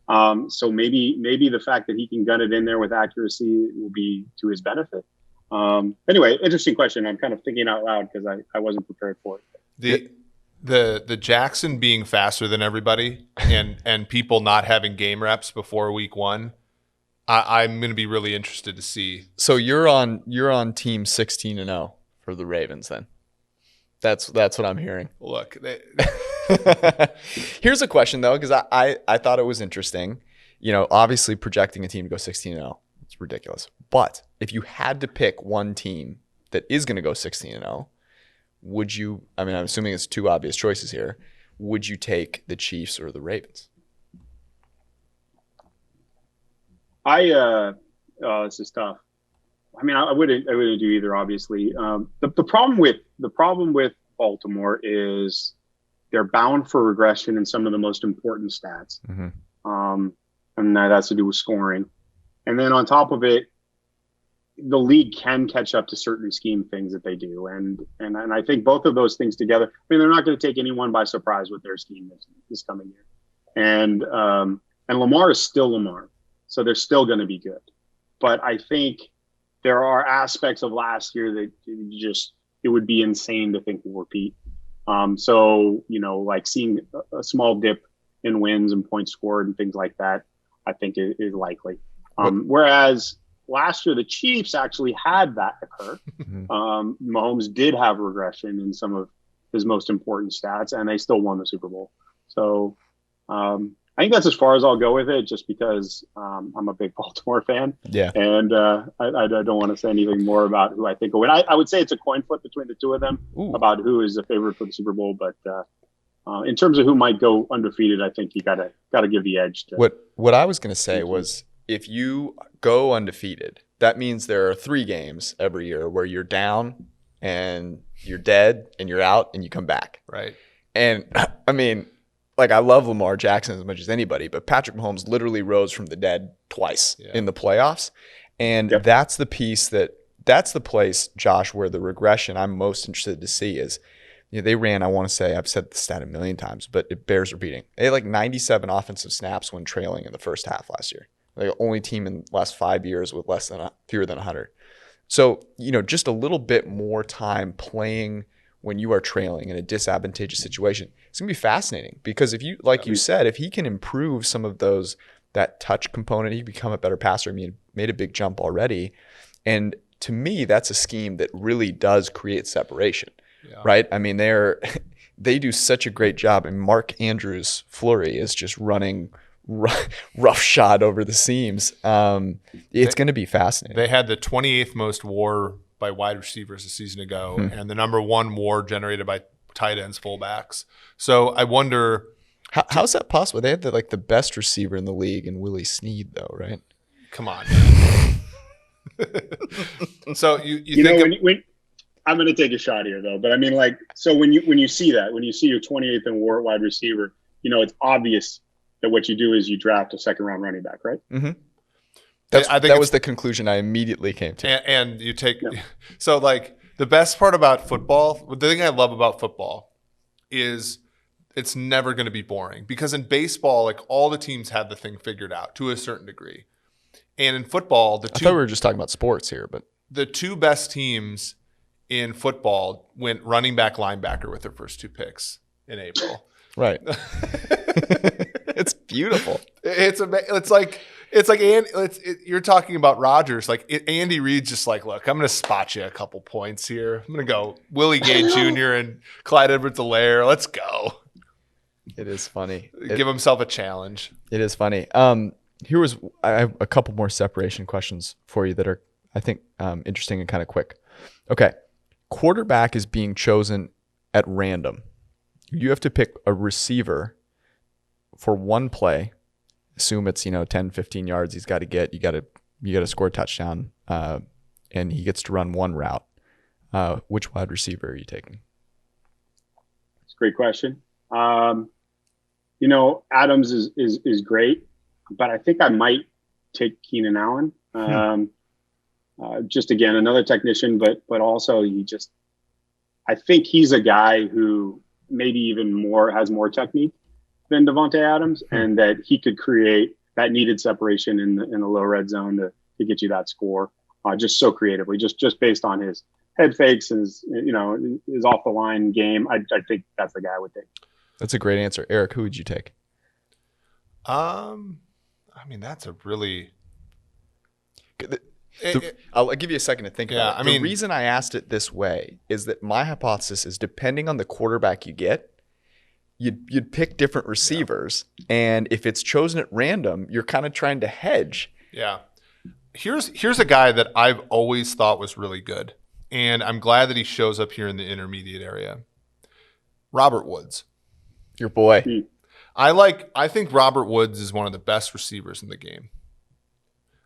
So maybe the fact that he can gun it in there with accuracy will be to his benefit. Anyway, interesting question. I'm kind of thinking out loud because I wasn't prepared for it. The Jackson being faster than everybody and people not having game reps before week 1. I'm going to be really interested to see. So you're on team 16-0 for the Ravens then. That's what I'm hearing. Look, here's a question though, because I thought it was interesting. You know, obviously projecting a team to go 16-0, it's ridiculous. But if you had to pick one team that is going to go 16-0, would you? I mean, I'm assuming it's 2 obvious choices here. Would you take the Chiefs or the Ravens? This is tough. I mean, I wouldn't do either, obviously. The problem with Baltimore is they're bound for regression in some of the most important stats. Mm-hmm. And that has to do with scoring. And then on top of it, the league can catch up to certain scheme things that they do. And I think both of those things together, I mean, they're not going to take anyone by surprise with their scheme this coming year. And Lamar is still Lamar. So they're still going to be good. But I think there are aspects of last year that it would be insane to think will repeat. So, like seeing a small dip in wins and points scored and things like that, I think is likely. Whereas last year, the Chiefs actually had that occur. Mahomes did have regression in some of his most important stats, and they still won the Super Bowl. So I think that's as far as I'll go with it, just because I'm a big Baltimore fan. Yeah. And I don't want to say anything more about who I think will win. I would say it's a coin flip between the two of them about who is the favorite for the Super Bowl. But in terms of who might go undefeated, I think you gotta give the edge to. What I was going to say was, if you go undefeated, that means there are 3 games every year where you're down and you're dead and you're out and you come back. Right. And I mean, like, I love Lamar Jackson as much as anybody, but Patrick Mahomes literally rose from the dead twice in the playoffs. And that's the piece that's the place, Josh, where the regression I'm most interested to see is, they ran, I want to say, I've said the stat a million times, but it bears repeating. They had like 97 offensive snaps when trailing in the first half last year. They're the only team in the last 5 years with fewer than 100. So, just a little bit more time playing when you are trailing in a disadvantageous situation, it's going to be fascinating, because if you, like you said, if he can improve some of that touch component, he can become a better passer. I mean, made a big jump already. And to me, that's a scheme that really does create separation, right? I mean, they do such a great job. And Mark Andrews' flurry is just running rough shot over the seams. It's going to be fascinating. They had the 28th most WAR by wide receivers a season ago, and the number 1 WAR generated by tight ends, fullbacks. So I wonder, how's that possible? They had the best receiver in the league in Willie Snead, though, right? Come on. So you think when I'm going to take a shot here, though, but I mean, so when you see that, when you see your 28th in WAR wide receiver, it's obvious that what you do is you draft a second-round running back, right? Mm-hmm. That was the conclusion I immediately came to. And you take so the best part about football, the thing I love about football is it's never going to be boring, because in baseball, all the teams have the thing figured out to a certain degree. And in football, I thought we were just talking about sports here, but the 2 best teams in football went running back, linebacker with their first 2 picks in April. Right. It's beautiful. You're talking about Rodgers. Andy Reid's just look, I'm going to spot you a couple points here. I'm going to go Willie Gay Jr. and Clyde Edwards-Helaire. Let's go. It is funny. Give himself a challenge. It is funny. I have a couple more separation questions for you that are, I think, interesting and kind of quick. Okay. Quarterback is being chosen at random. You have to pick a receiver for one play. Assume it's 10, 15 yards he's got to get. You got to score a touchdown, and he gets to run one route. Which wide receiver are you taking? It's a great question. Adams is great, but I think I might take Keenan Allen. Just again, another technician, but also I think he's a guy who maybe even has more technique than Davante Adams, and that he could create that needed separation in the low red zone to get you that score, just so creatively, just based on his head fakes and his off the line game. I think that's the guy I would take. That's a great answer. Eric, who would you take? That's a really. I'll give you a second to think about it. The reason I asked it this way is that my hypothesis is, depending on the quarterback you get, you'd pick different receivers, and if it's chosen at random, you're kind of trying to hedge. Yeah. Here's a guy that I've always thought was really good, and I'm glad that he shows up here in the intermediate area. Robert Woods. Your boy. I think Robert Woods is one of the best receivers in the game.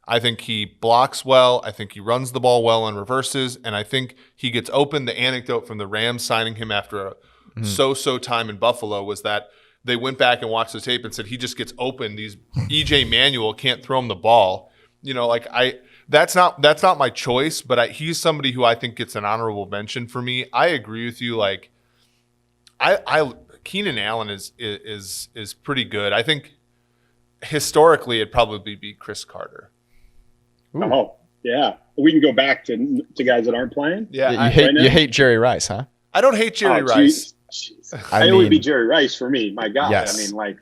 I think he blocks well. I think he runs the ball well on reverses, and I think he gets open. The anecdote from the Rams signing him after a so-so time in Buffalo was that they went back and watched the tape and said he just gets open. These EJ Manuel can't throw him the ball. That's not my choice, but he's somebody who I think gets an honorable mention for me. I agree with you. Keenan Allen is pretty good. I think historically it'd probably be Chris Carter. Ooh. Oh, yeah. We can go back to guys that aren't playing. Yeah, you hate Jerry Rice, huh? I don't hate Jerry Rice. Jeez. I It would mean, be Jerry Rice for me. My God. Yes. I mean,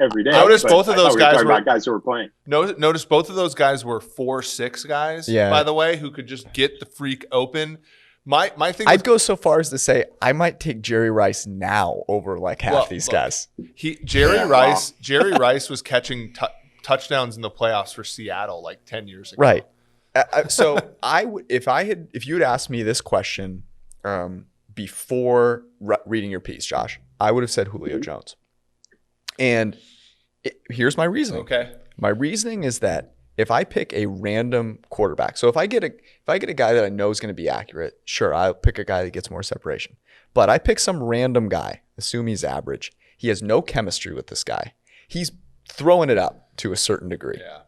every day. Notice But both of I those thought we were guys talking were about guys who were playing. Notice both of those guys were 4'6" guys, Yeah. by the way, who could just get the freak open. My thing I'd go so far as to say I might take Jerry Rice now over like half these guys. Jerry Rice was catching touchdowns in the playoffs for Seattle like 10 years ago. Right. So if you had asked me this question before reading your piece, Josh, I would have said Julio Jones. And here's my reasoning. Okay. My reasoning is that if I pick a random quarterback, so if I get a guy that I know is going to be accurate, sure, I'll pick a guy that gets more separation. But I pick some random guy, assume he's average. He has no chemistry with this guy. He's throwing it up to a certain degree. Yeah.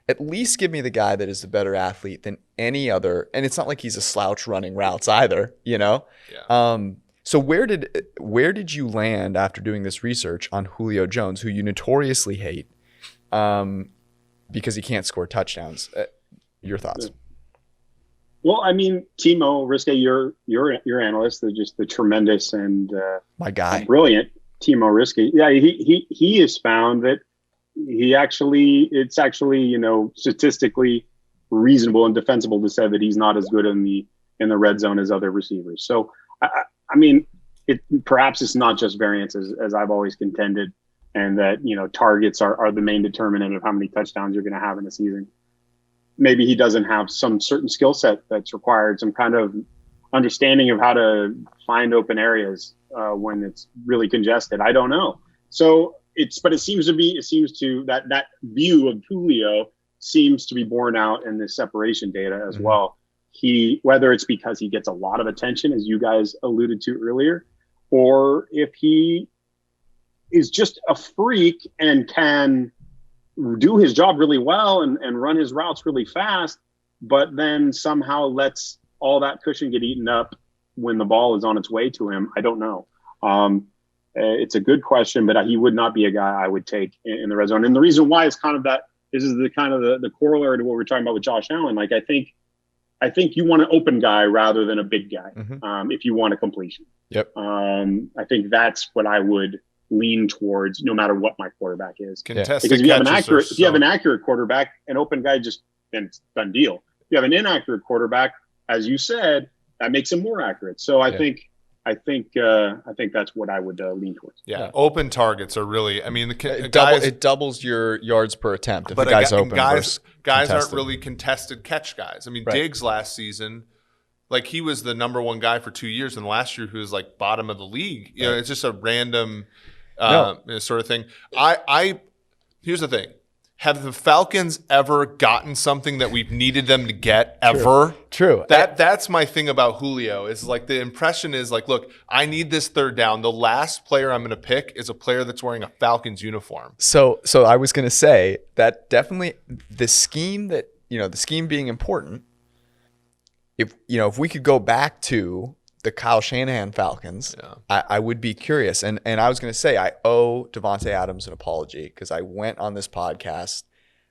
At least give me the guy that is the better athlete than any other. And it's not like he's a slouch running routes either, you know? Yeah. So where did you land after doing this research on Julio Jones, who you notoriously hate because he can't score touchdowns? Your thoughts? Well, I mean, Timo Risque, your analyst, just the tremendous and my guy, brilliant Timo Risque. Yeah, he has found that it's actually statistically reasonable and defensible to say that he's not as good in the red zone as other receivers. So I mean, perhaps it's not just variance as I've always contended, and that targets are the main determinant of how many touchdowns you're going to have in a season. Maybe he doesn't have some certain skill set that's required, some kind of understanding of how to find open areas when it's really congested. I don't know. So it seems to that view of Julio seems to be borne out in the separation data as well. Whether it's because he gets a lot of attention, as you guys alluded to earlier, or if he is just a freak and can do his job really well and run his routes really fast, but then somehow lets all that cushion get eaten up when the ball is on its way to him. I don't know. It's a good question, but he would not be a guy I would take in the red zone. And the reason why is kind of that this is the kind of the corollary to what we're talking about with Josh Allen. Like, I think you want an open guy rather than a big guy if you want a completion. Yep. I think that's what I would lean towards, no matter what my quarterback is. Contested because if you have an catches accurate quarterback, an open guy then it's done deal. If you have an inaccurate quarterback, as you said, that makes him more accurate. So I think that's what I would lean towards. Yeah, open targets are really. I mean, it doubles your yards per attempt if the guy's open. Guys aren't really contested catch guys. I mean, Diggs last season, like, he was the number one guy for 2 years, and last year he was like bottom of the league. You know, it's just a random sort of thing. Here's the thing. Have the Falcons ever gotten something that we've needed them to get ever? True. That's my thing about Julio is, like, the impression is like, look, I need this third down. The last player I'm going to pick is a player that's wearing a Falcons uniform. So I was going to say that definitely the scheme being important. If we could go back to the Kyle Shanahan Falcons, I would be curious. And I was going to say, I owe Davante Adams an apology because I went on this podcast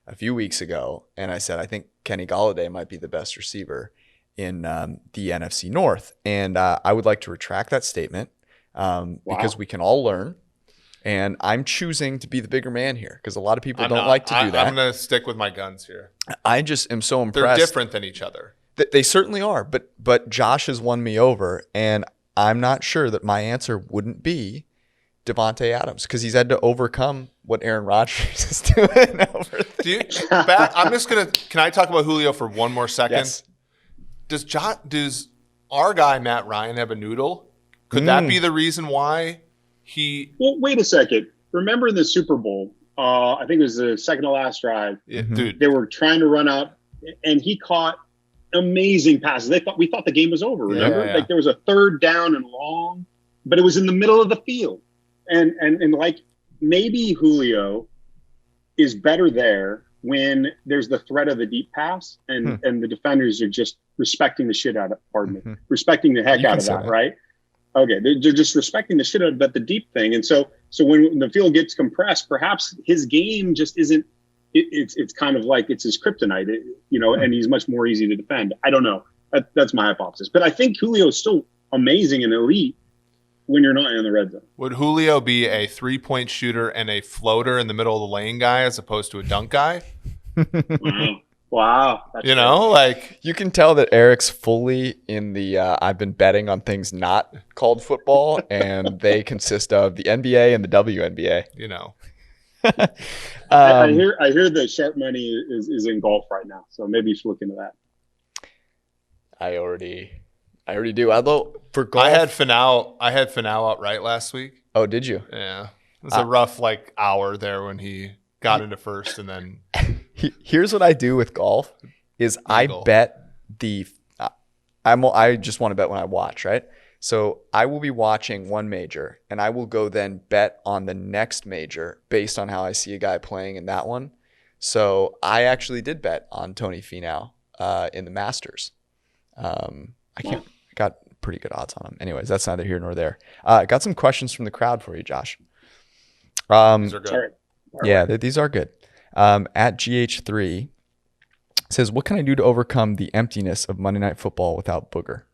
a few weeks ago and I said, I think Kenny Golladay might be the best receiver in the NFC North. And I would like to retract that statement because we can all learn. And I'm choosing to be the bigger man here because a lot of people don't like to do that. I'm going to stick with my guns here. I just am so impressed. They're different than each other. They certainly are, but Josh has won me over, and I'm not sure that my answer wouldn't be Davante Adams because he's had to overcome what Aaron Rodgers is doing over there. Can I talk about Julio for one more second? Yes. Does our guy Matt Ryan have a noodle? Could that be the reason why he? Well, wait a second. Remember in the Super Bowl? I think it was the second to last drive. Dude, they were trying to run out, and he caught amazing passes. We thought the game was over. Remember, like, there was a third down and long, but it was in the middle of the field, and like, maybe Julio is better there when there's the threat of the deep pass, and the defenders are just respecting the shit out of. Respecting the heck out of that, right? Okay, they're just respecting the shit out of the deep thing, and so when the field gets compressed, perhaps his game just isn't. It's kind of like it's his kryptonite, and he's much more easy to defend. I don't know. That's my hypothesis. But I think Julio is still amazing and elite. when you're not in the red zone. Would Julio be a 3-point shooter and a floater in the middle of the lane guy as opposed to a dunk guy? Wow. That's You know, like You can tell that Eric's fully in the I've been betting on things not called football, and they consist of the NBA and the WNBA. you know. I hear the sharp money is in golf right now, so maybe you should look into that. I already do. Although for golf, I had Finau outright last week. Oh, did you? Yeah. It was a rough hour there when he got into first, and then Here's what I do with golf is I bet I just want to bet when I watch, right? So I will be watching one major, and I will go then bet on the next major based on how I see a guy playing in that one. So I actually did bet on Tony Finau in the Masters. I got pretty good odds on him. Anyways, that's neither here nor there. I got some questions from the crowd for you, Josh. these are good. Yeah, these are good. At GH3 says, what can I do to overcome the emptiness of Monday Night Football without Booger?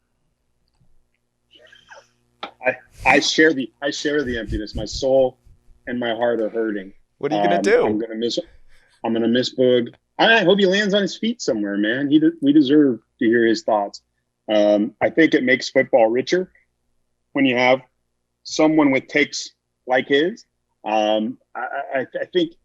I share the emptiness. My soul and my heart are hurting. What are you gonna do? I'm gonna miss Boog. I hope he lands on his feet somewhere, man. We deserve to hear his thoughts. I think it makes football richer when you have someone with takes like his. I think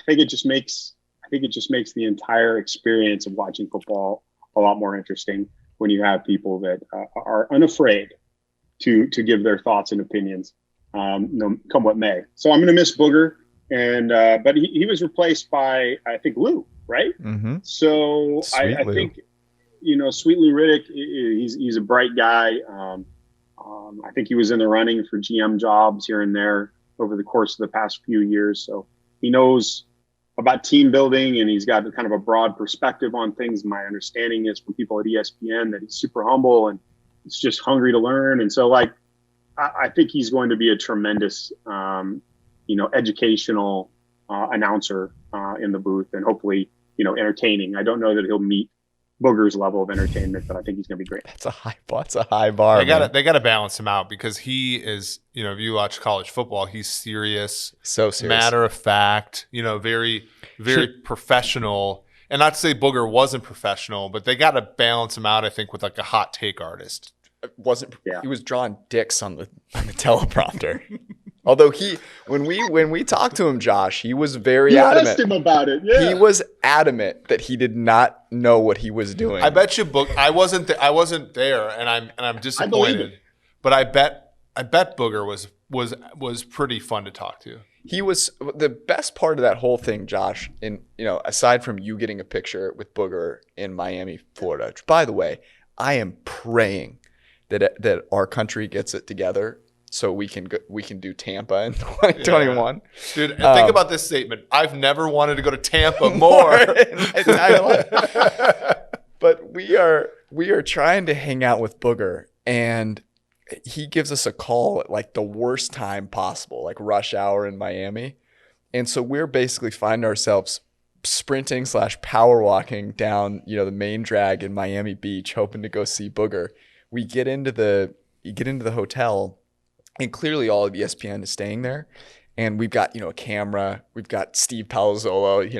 it just makes the entire experience of watching football a lot more interesting when you have people that are unafraid to give their thoughts and opinions, come what may. So I'm going to miss Booger, but he was replaced by, I think, Lou, right? Mm-hmm. So I think, Sweet Lou Riddick, he's a bright guy. I think he was in the running for GM jobs here and there over the course of the past few years. So he knows about team building, and he's got kind of a broad perspective on things. My understanding is from people at ESPN that he's super humble and he's just hungry to learn. And so I think he's going to be a tremendous, educational announcer in the booth, and hopefully, entertaining. I don't know that he'll meet Booger's level of entertainment, but I think he's going to be great. That's a high bar. They got to balance him out, because he is, if you watch college football, he's serious, so serious, matter of fact, very, very professional. And not to say Booger wasn't professional, but they got to balance him out, I think, with a hot take artist. He was drawing dicks on the teleprompter. Although when we talked to him, Josh, he was very adamant. Asked him about it. Yeah. He was adamant that he did not know what he was doing. I bet you, I wasn't there, and I'm disappointed. But I bet Booger was pretty fun to talk to. He was the best part of that whole thing, Josh. Aside from you getting a picture with Booger in Miami, Florida. Which, by the way, I am praying that our country gets it together so we can do Tampa in 2021. Yeah. Dude, think about this statement. I've never wanted to go to Tampa more. But we are trying to hang out with Booger, and he gives us a call at the worst time possible, rush hour in Miami. And so we're basically finding ourselves sprinting / power walking down, the main drag in Miami Beach, hoping to go see Booger. We get into the hotel, and clearly all of ESPN is staying there. And we've got, a camera. We've got Steve Palazzolo,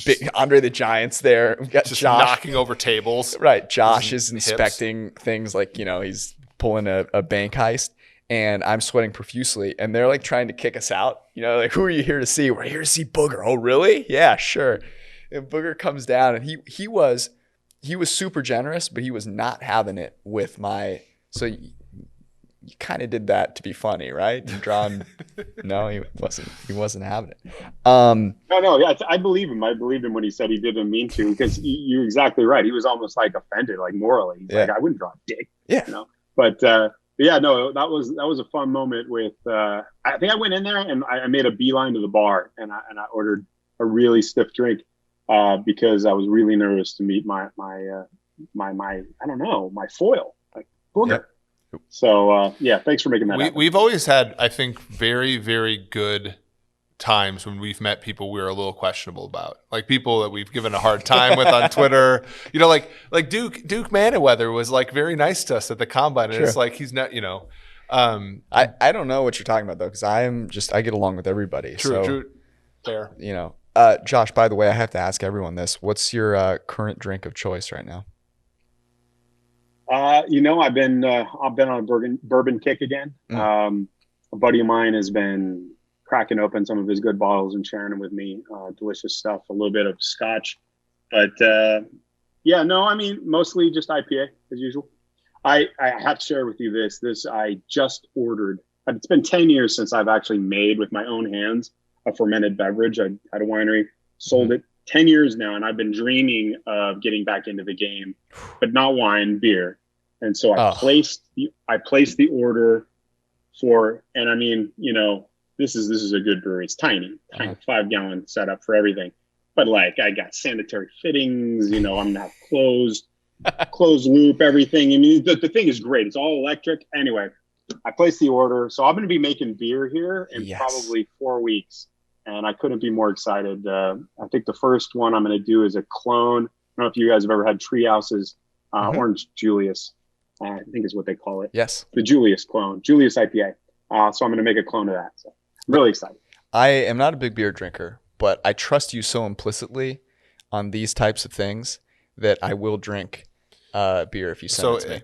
big Andre the Giant's there. We've got just Josh knocking over tables. Right. Josh is inspecting things he's pulling a bank heist. And I'm sweating profusely. And they're trying to kick us out. Who are you here to see? We're here to see Booger. Oh, really? Yeah, sure. And Booger comes down, and he was super generous, but he was not having it with my. So you kind of did that to be funny, right? No, he wasn't having it. No, yeah, I believe him. I believed him when he said he didn't mean to, because you're exactly right. He was almost offended, morally. He's I wouldn't draw a dick. Yeah. But yeah, no, that was a fun moment with. I think I went in there and I made a beeline to the bar, and I ordered a really stiff drink because I was really nervous to meet my I don't know, my foil, Booger. Yep. So yeah, thanks for making that happen. We've always had, I think, very, very good times when we've met people we're a little questionable about, people that we've given a hard time with on Twitter. Like Duke Manyweather was very nice to us at the combine, and sure. It's he's not, I don't know what you're talking about though, because I get along with everybody. True. Fair. Josh, by the way, I have to ask everyone this. What's your current drink of choice right now? I've been on a bourbon kick again. A buddy of mine has been cracking open some of his good bottles and sharing them with me. Delicious stuff. A little bit of scotch, but mostly just IPA as usual. I have to share with you this I just ordered. It's been 10 years since I've actually made with my own hands a fermented beverage. I had a winery, sold it 10 years now, and I've been dreaming of getting back into the game, but not wine, beer. And so I placed the order for, and I mean, this is a good brewery. It's tiny 5-gallon setup for everything. But like I got sanitary fittings, I'm not closed loop, everything. I mean, the thing is great. It's all electric. Anyway, I placed the order. So I'm going to be making beer here in probably 4 weeks. And I couldn't be more excited. I think the first one I'm going to do is a clone. I don't know if you guys have ever had Treehouse's Orange Julius, I think is what they call it. Yes. The Julius clone, Julius IPA. So I'm going to make a clone of that. So I'm really excited. I am not a big beer drinker, but I trust you so implicitly on these types of things that I will drink beer if you send it to me.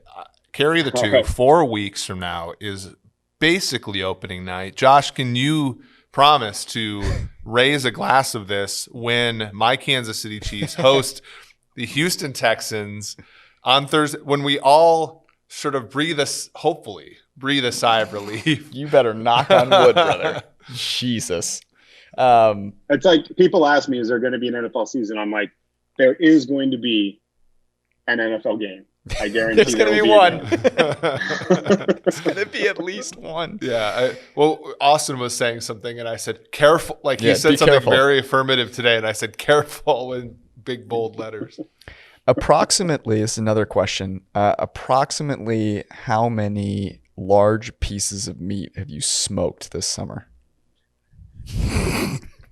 Carry the two. 4 weeks from now is basically opening night. Josh, can you promise to raise a glass of this when my Kansas City Chiefs host the Houston Texans on Thursday, when we all sort of hopefully breathe a sigh of relief? You better knock on wood, brother. Jesus. It's like people ask me, is there going to be an NFL season? I'm like, there is going to be an NFL game. I guarantee there's going to be one. There's going to be at least one. Yeah. Austin was saying something, and I said, careful. Like he said something very affirmative today, and I said, careful in big, bold letters. Approximately, this is another question. Approximately how many large pieces of meat have you smoked this summer?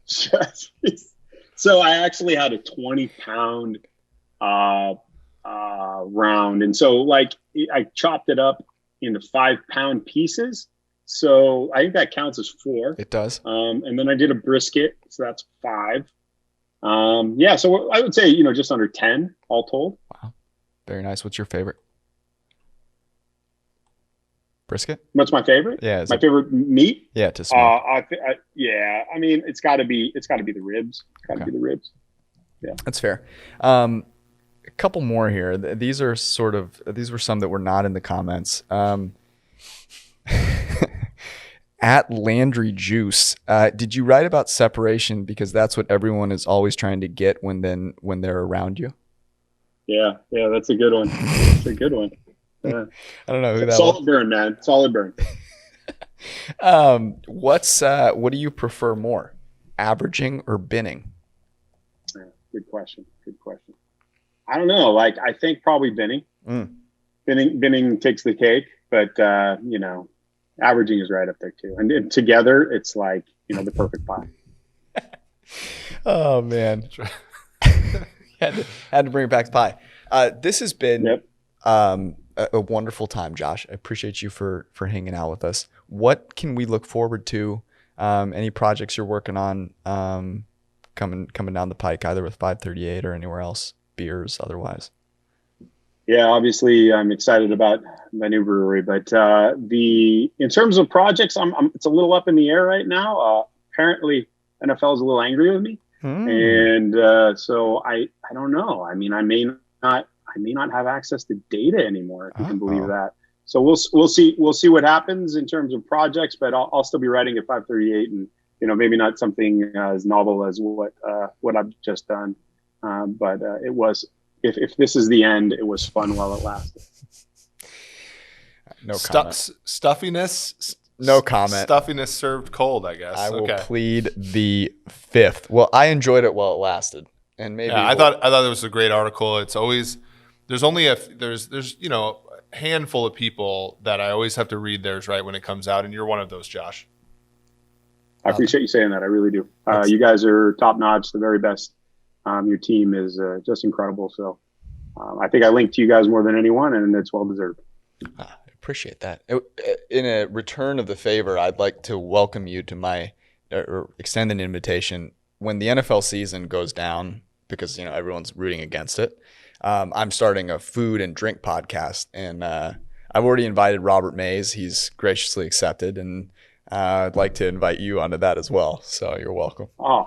So I actually had a 20-pound round, and so like I chopped it up into 5-pound pieces. So I think that counts as 4. It does. And then I did a brisket, so that's 5. So I would say just under 10 all told. Wow, very nice. What's your favorite? Brisket? What's my favorite? Yeah, my favorite meat. Yeah, to smoke. I mean, it's got to be the ribs. Be the ribs. Yeah, that's fair. A couple more here. These were some that were not in the comments. At Landry Juice, did you write about separation because that's what everyone is always trying to get when they're around you? Yeah, that's a good one. That's a good one. Yeah. I don't know who that Solid burn, man. Solid burn. What do you prefer more, averaging or binning? Yeah, good question. I don't know. Like, I think probably binning. Binning takes the cake, but averaging is right up there too. And together, it's like the perfect pie. Oh man, had to bring it back to pie. This has been a wonderful time, Josh. I appreciate you for hanging out with us. What can we look forward to? Any projects you're working on coming down the pike, either with 538 or anywhere else, beers, otherwise? Yeah, obviously I'm excited about my new brewery, but in terms of projects, it's a little up in the air right now. Apparently NFL is a little angry with me, and so I don't know. I mean, I may not have access to data anymore, if you can believe that. So we'll see what happens in terms of projects, but I'll still be writing at 538, and maybe not something as novel as what I've just done, but it was. If this is the end, it was fun while it lasted. No comment. Stuffiness. No comment. Stuffiness served cold, I guess. I will plead the 5th. Well, I enjoyed it while it lasted, and maybe I thought it was a great article. It's always there's a handful of people that I always have to read theirs right when it comes out, and you're one of those, Josh. I appreciate you saying that. I really do. You guys are top notch, the very best. Your team is just incredible. So I think I linked to you guys more than anyone, and it's well deserved. I Appreciate that. In a return of the favor, I'd like to welcome you to my, or extend an invitation when the NFL season goes down, because everyone's rooting against it. I'm starting a food and drink podcast, and I've already invited Robert Mays. He's graciously accepted, and I'd like to invite you onto that as well. So you're welcome. Oh,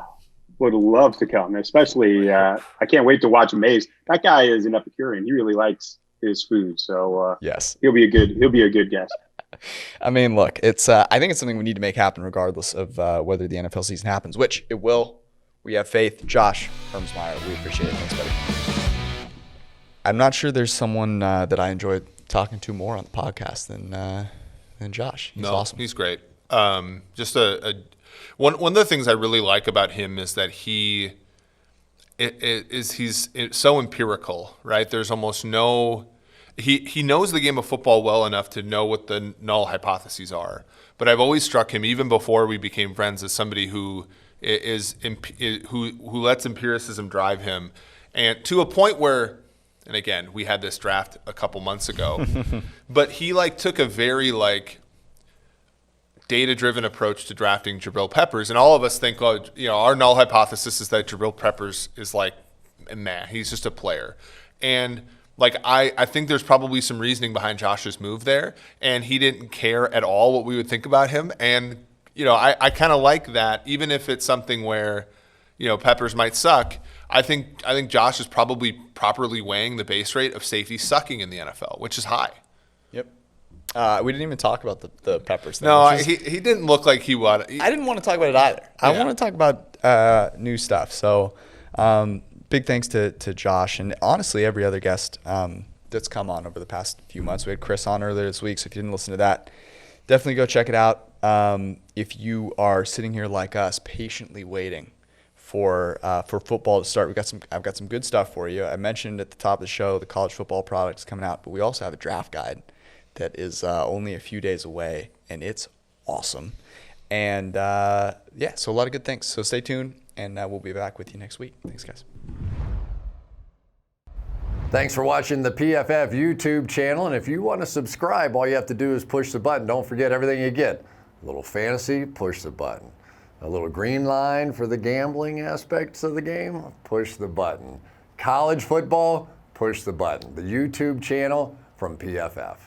would love to come. Especially, I can't wait to watch Mays. That guy is an Epicurean. He really likes his food, so yes, he'll be a good guest. I mean, look, it's I think it's something we need to make happen regardless of whether the NFL season happens, which it will. We have faith. Josh Hermsmeyer, we appreciate it. Thanks, buddy. I'm not sure there's someone that I enjoyed talking to more on the podcast than Josh. He's awesome. He's great. Just one of the things I really like about him is that he's so empirical, right? There's almost no. He knows the game of football well enough to know what the null hypotheses are. But I've always struck him, even before we became friends, as somebody who lets empiricism drive him, and to a point where, and again, we had this draft a couple months ago, but he took a very data-driven approach to drafting Jabril Peppers, and all of us think, our null hypothesis is that Jabril Peppers is meh, he's just a player, and I think there's probably some reasoning behind Josh's move there, and he didn't care at all what we would think about him. And, I kind of like that, even if it's something where, Peppers might suck. I think Josh is probably properly weighing the base rate of safety sucking in the NFL, which is high. Yep. We didn't even talk about the Peppers thing. No, he didn't look like he would. I didn't want to talk about it either. I want to talk about new stuff. So, big thanks to Josh, and honestly every other guest that's come on over the past few months. We had Chris on earlier this week, so if you didn't listen to that, definitely go check it out. If you are sitting here like us, patiently waiting for football to start, I've got some good stuff for you. I mentioned at the top of the show the college football product is coming out, but we also have a draft guide that is only a few days away, and it's awesome. And so a lot of good things. So stay tuned, and we'll be back with you next week. Thanks, guys. Thanks for watching the PFF YouTube channel. And if you want to subscribe, all you have to do is push the button. Don't forget everything you get. A little fantasy, push the button. A little green line for the gambling aspects of the game, push the button. College football, push the button. The YouTube channel from PFF.